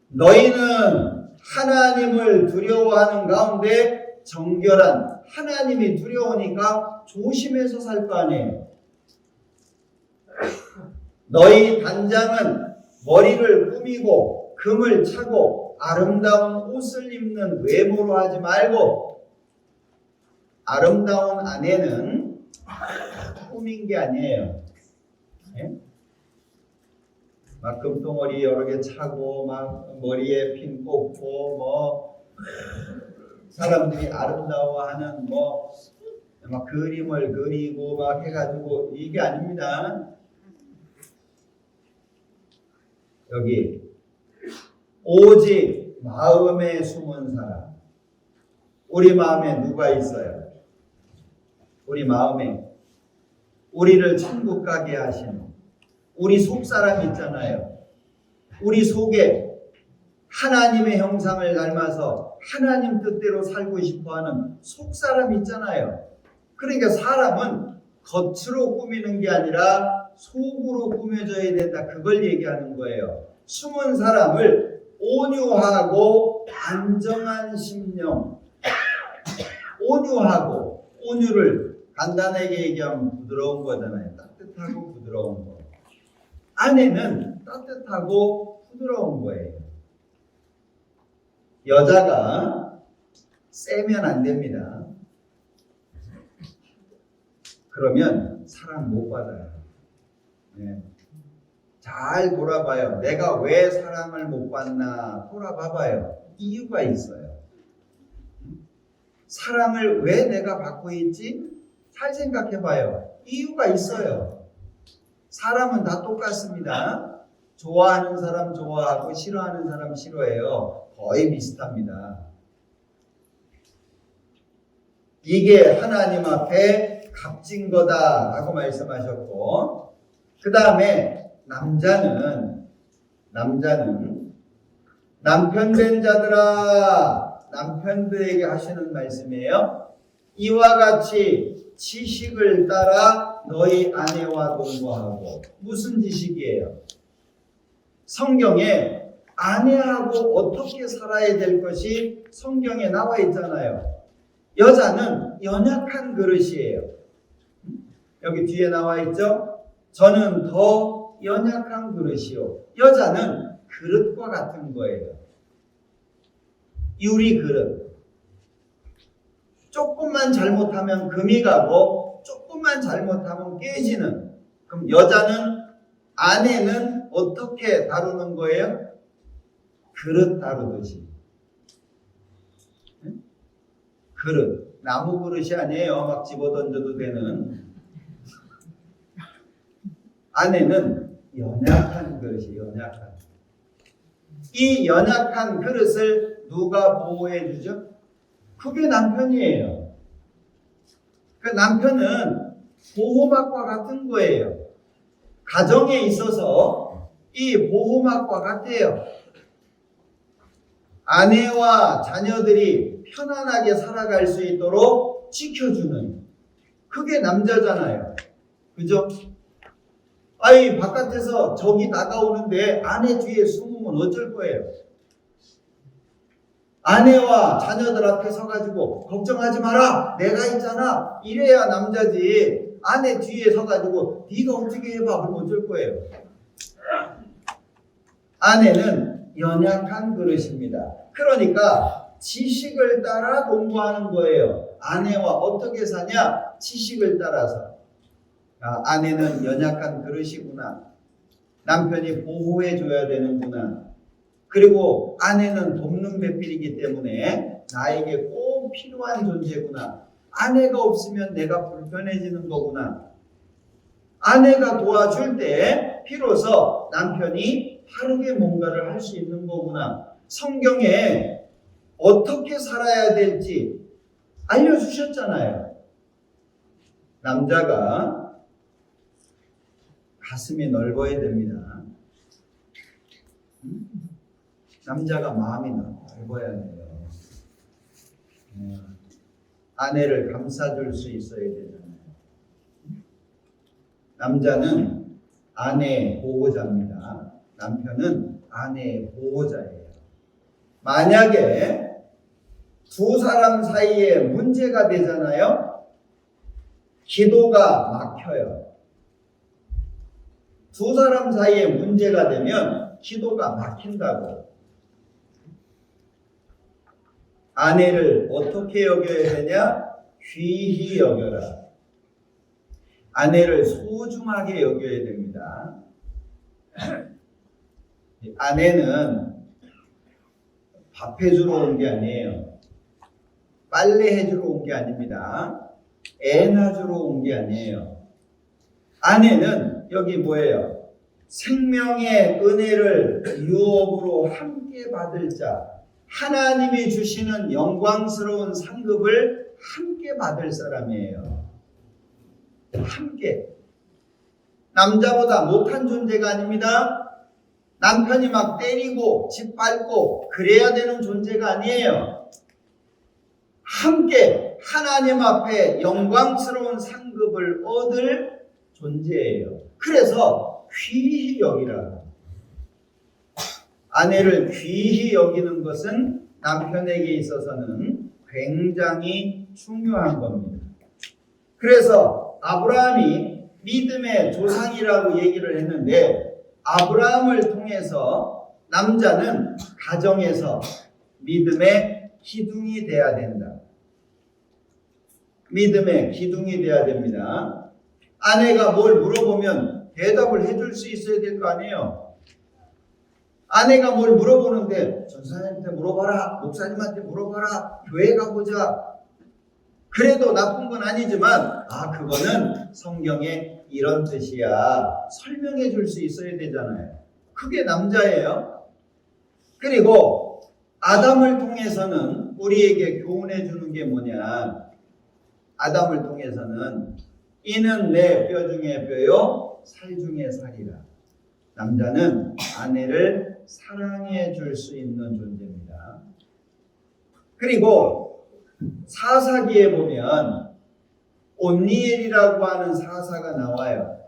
너희는 하나님을 두려워하는 가운데 정결한, 하나님이 두려우니까 조심해서 살 거 아니에요. 너희 단장은 머리를 꾸미고 금을 차고 아름다운 옷을 입는 외모로 하지 말고, 아름다운 아내는 꾸민 게 아니에요. 예? 막 금덩어리 여러 개 차고 막 머리에 핀 꽂고 뭐 사람들이 아름다워하는 뭐 막 그림을 그리고 막 해가지고, 이게 아닙니다. 여기 오직 마음에 숨은 사람. 우리 마음에 누가 있어요? 우리 마음에 우리를 천국 가게 하시는 우리 속사람 있잖아요. 우리 속에 하나님의 형상을 닮아서 하나님 뜻대로 살고 싶어하는 속사람 있잖아요. 그러니까 사람은 겉으로 꾸미는 게 아니라 속으로 꾸며져야 된다. 그걸 얘기하는 거예요. 숨은 사람을 온유하고 단정한 심령. 온유하고, 온유를 간단하게 얘기하면 부드러운 거잖아요. 따뜻하고 부드러운 거. 아내는 따뜻하고 부드러운 거예요. 여자가 세면 안 됩니다. 그러면 사랑 못 받아요. 네. 잘 돌아봐요. 내가 왜 사랑을 못 받나 돌아봐봐요. 이유가 있어요. 사랑을 왜 내가 받고 있지? 잘 생각해봐요. 이유가 있어요. 사람은 다 똑같습니다. 좋아하는 사람 좋아하고 싫어하는 사람 싫어해요. 거의 비슷합니다. 이게 하나님 앞에 값진 거다라고 말씀하셨고, 그 다음에 남자는 남편 된 자들아, 남편들에게 하시는 말씀이에요. 이와 같이 지식을 따라 너희 아내와 동거하고. 무슨 지식이에요? 성경에 아내하고 어떻게 살아야 될 것이 성경에 나와 있잖아요. 여자는 연약한 그릇이에요. 여기 뒤에 나와 있죠? 저는 더 연약한 그릇이요. 여자는 그릇과 같은 거예요. 유리 그릇. 조금만 잘못하면 금이 가고 조금만 잘못하면 깨지는. 그럼 여자는 아내는 어떻게 다루는 거예요? 그릇 다루듯이. 그릇. 나무 그릇이 아니에요. 막 집어 던져도 되는. 아내는 연약한 그릇이 연약한. 이 연약한 그릇을 누가 보호해 주죠? 그게 남편이에요. 그 남편은 보호막과 같은 거예요. 가정에 있어서 이 보호막과 같아요. 아내와 자녀들이 편안하게 살아갈 수 있도록 지켜주는. 그게 남자잖아요. 그죠? 아이, 바깥에서 적이 다가오는데 아내 뒤에 숨으면 어쩔 거예요? 아내와 자녀들 앞에 서가지고 걱정하지 마라, 내가 있잖아, 이래야 남자지. 아내 뒤에 서가지고 네가 어떻게 해봐, 그럼 어쩔 거예요? 아내는 연약한 그릇입니다. 그러니까 지식을 따라 공부하는 거예요. 아내와 어떻게 사냐? 지식을 따라서. 아내는 연약한 그릇이구나. 남편이 보호해 줘야 되는구나. 그리고 아내는 돕는 배필이기 때문에 나에게 꼭 필요한 존재구나. 아내가 없으면 내가 불편해지는 거구나. 아내가 도와줄 때 비로소 남편이 바르게 뭔가를 할 수 있는 거구나. 성경에 어떻게 살아야 될지 알려주셨잖아요. 남자가 가슴이 넓어야 됩니다. 남자가 마음이 넓어야 돼요. 아내를 감싸줄 수 있어야 되잖아요. 남자는 아내의 보호자입니다. 남편은 아내의 보호자예요. 만약에 두 사람 사이에 문제가 되잖아요. 기도가 막혀요. 두 사람 사이에 문제가 되면 기도가 막힌다고. 아내를 어떻게 여겨야 되냐? 귀히 여겨라. 아내를 소중하게 여겨야 됩니다. 아내는 밥 해주러 온 게 아니에요. 빨래 해주러 온 게 아닙니다. 애 낳아주러 온 게 아니에요. 아내는 여기 뭐예요? 생명의 은혜를 유업으로 함께 받을 자, 하나님이 주시는 영광스러운 상급을 함께 받을 사람이에요. 함께. 남자보다 못한 존재가 아닙니다. 남편이 막 때리고 짓밟고 그래야 되는 존재가 아니에요. 함께 하나님 앞에 영광스러운 상급을 얻을 존재예요. 그래서 귀히 여기라. 아내를 귀히 여기는 것은 남편에게 있어서는 굉장히 중요한 겁니다. 그래서 아브라함이 믿음의 조상이라고 얘기를 했는데, 아브라함을 통해서 남자는 가정에서 믿음의 기둥이 돼야 된다. 믿음의 기둥이 돼야 됩니다. 아내가 뭘 물어보면 대답을 해줄 수 있어야 될 거 아니에요. 아내가 뭘 물어보는데 전사님한테 물어봐라, 목사님한테 물어봐라, 교회 가보자. 그래도 나쁜 건 아니지만 그거는 성경에 이런 뜻이야, 설명해 줄 수 있어야 되잖아요. 그게 남자예요. 그리고 아담을 통해서는 우리에게 교훈해 주는 게 뭐냐? 아담을 통해서는 이는 내 뼈 중에 뼈요 살 중에 살이라. 남자는 아내를 사랑해 줄 수 있는 존재입니다. 그리고 사사기에 보면 온니엘이라고 하는 사사가 나와요.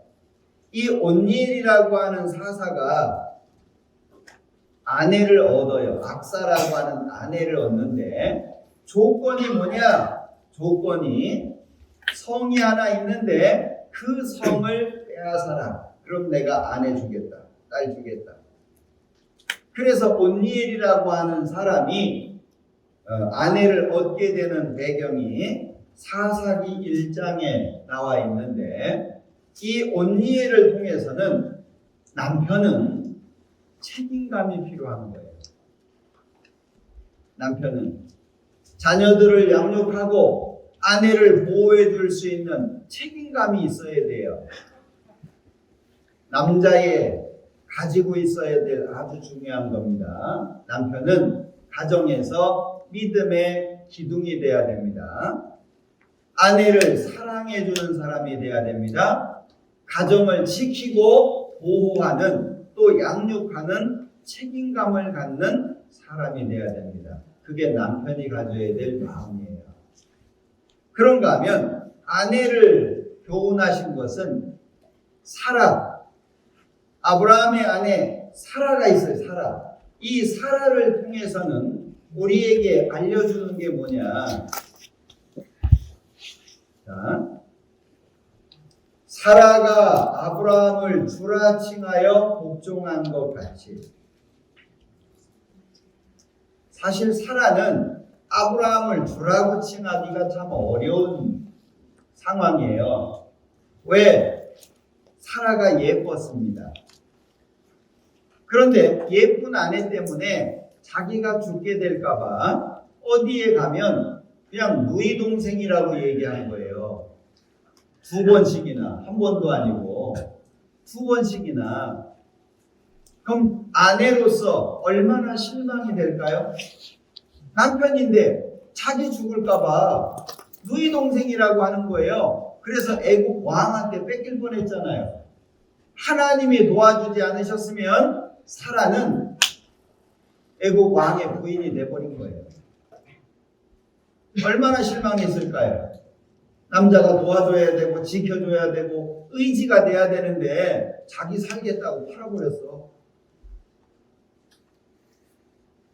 이 온니엘이라고 하는 사사가 아내를 얻어요. 악사라고 하는 아내를 얻는데 조건이 뭐냐? 조건이 성이 하나 있는데 그 성을 빼앗아라. 그럼 내가 아내 주겠다. 딸 주겠다. 그래서 온니엘이라고 하는 사람이 아내를 얻게 되는 배경이 사사기 1장에 나와 있는데 이 온니엘을 통해서는 남편은 책임감이 필요한 거예요. 남편은 자녀들을 양육하고 아내를 보호해 줄 수 있는 책임감이 있어야 돼요. 남자의 가지고 있어야 될 아주 중요한 겁니다. 남편은 가정에서 믿음의 기둥이 돼야 됩니다. 아내를 사랑해 주는 사람이 돼야 됩니다. 가정을 지키고 보호하는 또 양육하는 책임감을 갖는 사람이 돼야 됩니다. 그게 남편이 가져야 될 마음이에요. 그런가 하면 아내를 교훈하신 것은 사라, 아브라함의 아내 사라가 있어요. 사라. 이 사라를 통해서는 우리에게 알려주는 게 뭐냐. 자, 사라가 아브라함을 주라 칭하여 복종한 것 같이. 사실 사라는 아브라함을 주라고 칭하기가 참 어려운 상황이에요. 왜? 사라가 예뻤습니다. 그런데 예쁜 아내 때문에 자기가 죽게 될까봐 어디에 가면 그냥 누이 동생이라고 얘기하는 거예요. 2번씩이나, 한 번도 아니고 2번씩이나. 그럼 아내로서 얼마나 실망이 될까요? 남편인데 자기 죽을까봐 누이 동생이라고 하는 거예요. 그래서 애국 왕한테 뺏길 뻔했잖아요. 하나님이 도와주지 않으셨으면 사라는 애국 왕의 부인이 돼버린 거예요. 얼마나 실망했을까요? 남자가 도와줘야 되고 지켜줘야 되고 의지가 돼야 되는데 자기 살겠다고 팔아버렸어.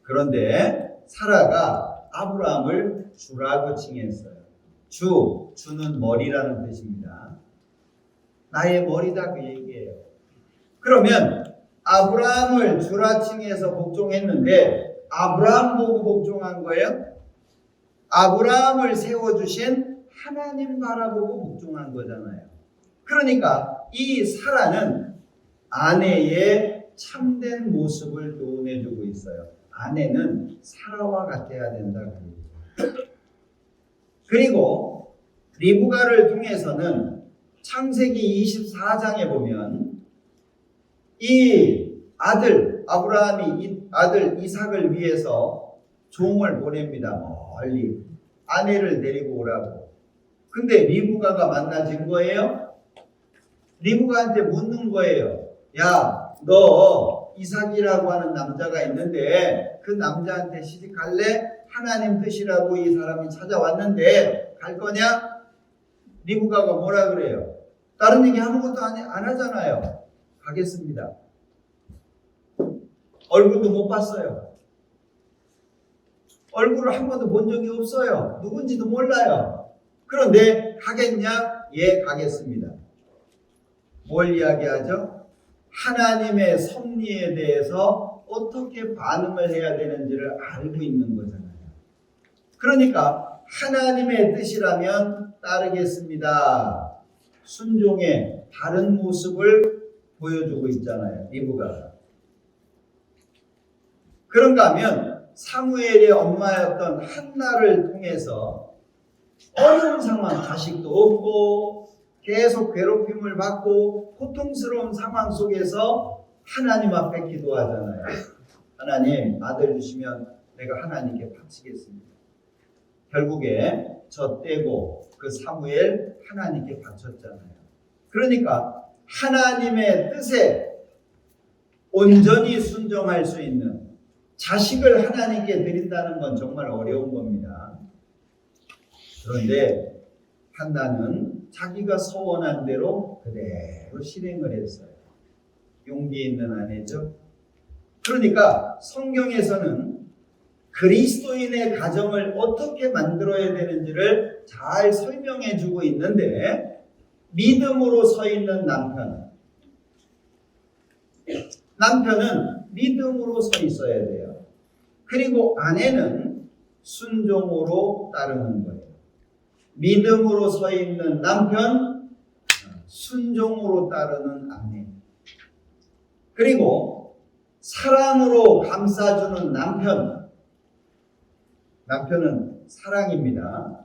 그런데 사라가 아브라함을 주라고 칭했어요. 주는 머리라는 뜻입니다. 나의 머리다 그 얘기예요. 그러면 아브라함을 주라 칭해서 복종했는데 아브라함 보고 복종한 거예요? 아브라함을 세워주신 하나님 바라보고 복종한 거잖아요. 그러니까 이 사라는 아내의 참된 모습을 교훈해주고 있어요. 아내는 사라와 같아야 된다. 그리고 리브가를 통해서는 창세기 24장에 보면 이 아들 아브라함이 이 아들 이삭을 위해서 종을 보냅니다. 멀리 아내를 데리고 오라고. 근데 리브가가 만나진 거예요. 리브가한테 묻는 거예요. 야, 너 이삭이라고 하는 남자가 있는데 그 남자한테 시집갈래? 하나님 뜻이라고 이 사람이 찾아왔는데 갈 거냐? 리브가가 뭐라 그래요? 다른 얘기 아무것도 안 하잖아요. 가겠습니다. 얼굴도 못 봤어요. 얼굴을 한 번도 본 적이 없어요. 누군지도 몰라요. 그런데 가겠냐? 예, 가겠습니다. 뭘 이야기하죠? 하나님의 섭리에 대해서 어떻게 반응을 해야 되는지를 알고 있는 거잖아요. 그러니까 하나님의 뜻이라면 따르겠습니다. 순종의 다른 모습을 보여주고 있잖아요. 리브가가. 그런가 하면 사무엘의 엄마였던 한나를 통해서 어려운 상황, 자식도 없고 계속 괴롭힘을 받고 고통스러운 상황 속에서 하나님 앞에 기도하잖아요. 하나님, 아들 주시면 내가 하나님께 바치겠습니다. 결국에 저 떼고 그 사무엘 하나님께 바쳤잖아요. 그러니까 하나님의 뜻에 온전히 순종할 수 있는 자식을 하나님께 드린다는 건 정말 어려운 겁니다. 그런데 한나는 자기가 서원한 대로 그대로 실행을 했어요. 용기 있는 아내죠. 그러니까 성경에서는 그리스도인의 가정을 어떻게 만들어야 되는지를 잘 설명해 주고 있는데 믿음으로 서 있는 남편은 믿음으로 서 있어야 돼요. 그리고 아내는 순종으로 따르는 거예요. 믿음으로 서 있는 남편, 순종으로 따르는 아내. 그리고 사랑으로 감싸주는 남편. 남편은 사랑입니다.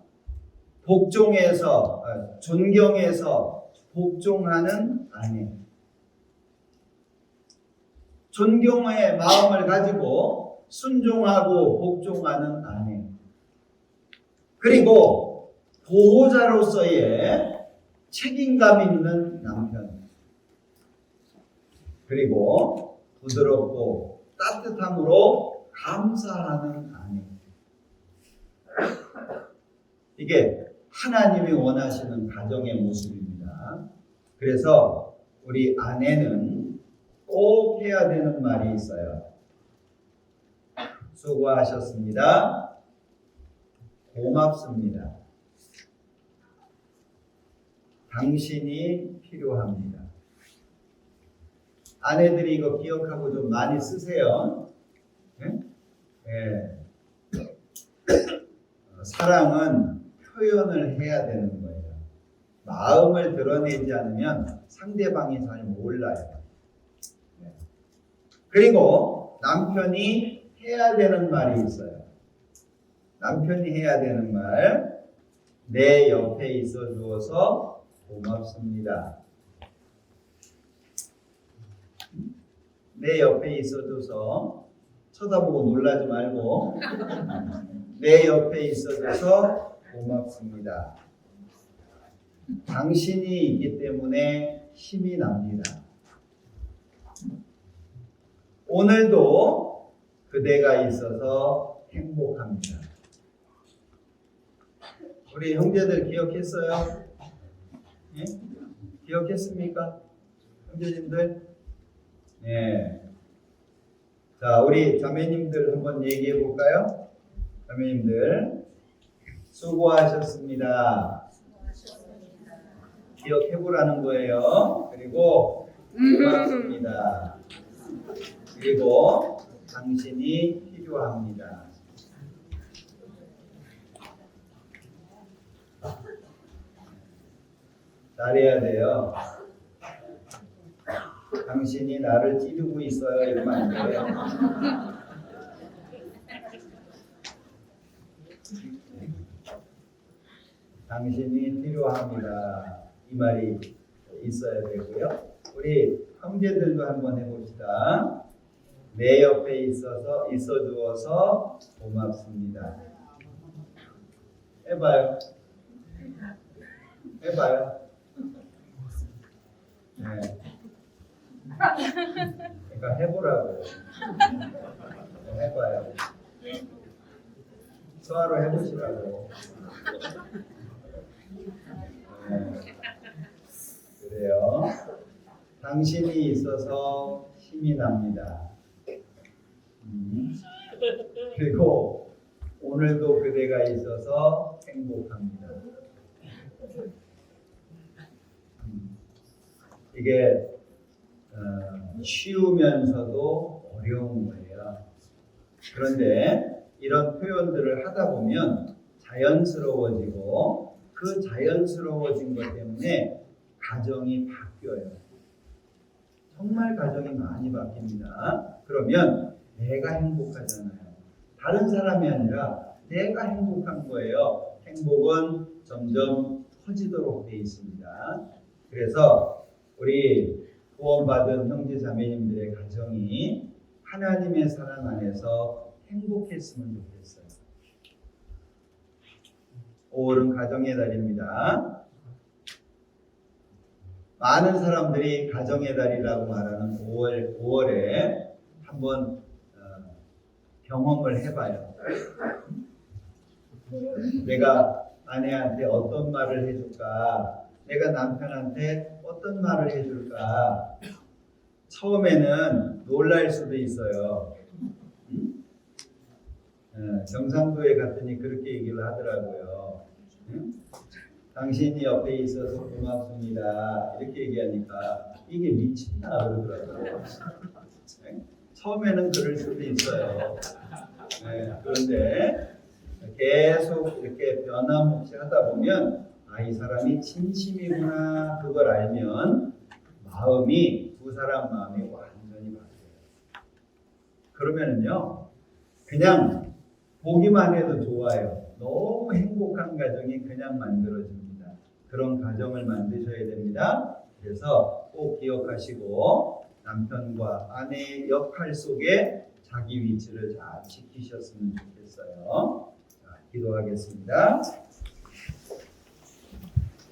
복종해서, 존경해서 복종하는 아내. 존경의 마음을 가지고 순종하고 복종하는 아내. 그리고 보호자로서의 책임감 있는 남편. 그리고 부드럽고 따뜻함으로 감사하는 아내. 이게 하나님이 원하시는 가정의 모습입니다. 그래서 우리 아내는 꼭 해야 되는 말이 있어요. 수고하셨습니다. 고맙습니다. 당신이 필요합니다. 아내들이 이거 기억하고 좀 많이 쓰세요. 네? 네. 사랑은 표현을 해야 되는 거예요. 마음을 드러내지 않으면 상대방이 잘 몰라요. 네. 그리고 남편이 해야 되는 말이 있어요. 남편이 해야 되는 말, 내 옆에 있어 주어서 고맙습니다. 내 옆에 있어 줘서 쳐다보고 놀라지 말고 내 옆에 있어 줘서 고맙습니다. 당신이 있기 때문에 힘이 납니다. 오늘도 그대가 있어서 행복합니다. 우리 형제들 기억했어요? 예? 기억했습니까? 형제님들? 네. 자, 우리 자매님들 한번 얘기해 볼까요? 자매님들, 수고하셨습니다. 기억해 보라는 거예요. 그리고 고맙습니다. 그리고 당신이 필요합니다. 잘해야 돼요. 당신이 나를 찌르고 있어요. 이러면 안 돼요. 당신이 필요합니다. 이 말이 있어야 되고요. 우리 형제들도 한번 해봅시다. 내 옆에 있어 주어서 고맙습니다. 해봐요. 해봐요. 네. 그러니까 해보라고. 해봐요. 서로 해보시라고. 네. 그래요. 당신이 있어서 힘이 납니다. 그리고 오늘도 그대가 있어서 행복합니다. 이게 쉬우면서도 어려운 거예요. 그런데 이런 표현들을 하다 보면 자연스러워지고 그 자연스러워진 것 때문에 가정이 바뀌어요. 정말 가정이 많이 바뀝니다. 그러면 내가 행복하잖아요. 다른 사람이 아니라 내가 행복한 거예요. 행복은 점점 커지도록 되어 있습니다. 그래서 우리 구원받은 형제 자매님들의 가정이 하나님의 사랑 안에서 행복했으면 좋겠어요. 5월은 가정의 달입니다. 많은 사람들이 가정의 달이라고 말하는 5월에 한번 경험을 해봐요. 내가 아내한테 어떤 말을 해줄까? 내가 남편한테 어떤 말을 해줄까? 처음에는 놀랄 수도 있어요. 경상도에 갔더니 그렇게 얘기를 하더라고요. 당신이 옆에 있어서 고맙습니다. 이렇게 얘기하니까 이게 미친다 그러더라고요. 처음에는 그럴 수도 있어요. 그런데 계속 이렇게 변함없이 하다 보면 이 사람이 진심이구나 그걸 알면 마음이 두 사람 마음이 완전히 바뀌어요. 그러면은요 그냥 보기만 해도 좋아요. 너무 행복한 가정이 그냥 만들어집니다. 그런 가정을 만드셔야 됩니다. 그래서 꼭 기억하시고 남편과 아내의 역할 속에 자기 위치를 잘 지키셨으면 좋겠어요. 자, 기도하겠습니다.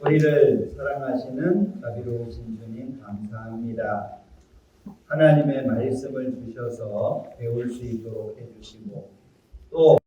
우리를 사랑하시는 자비로우신 주님 감사합니다. 하나님의 말씀을 주셔서 배울 수 있도록 해주시고 또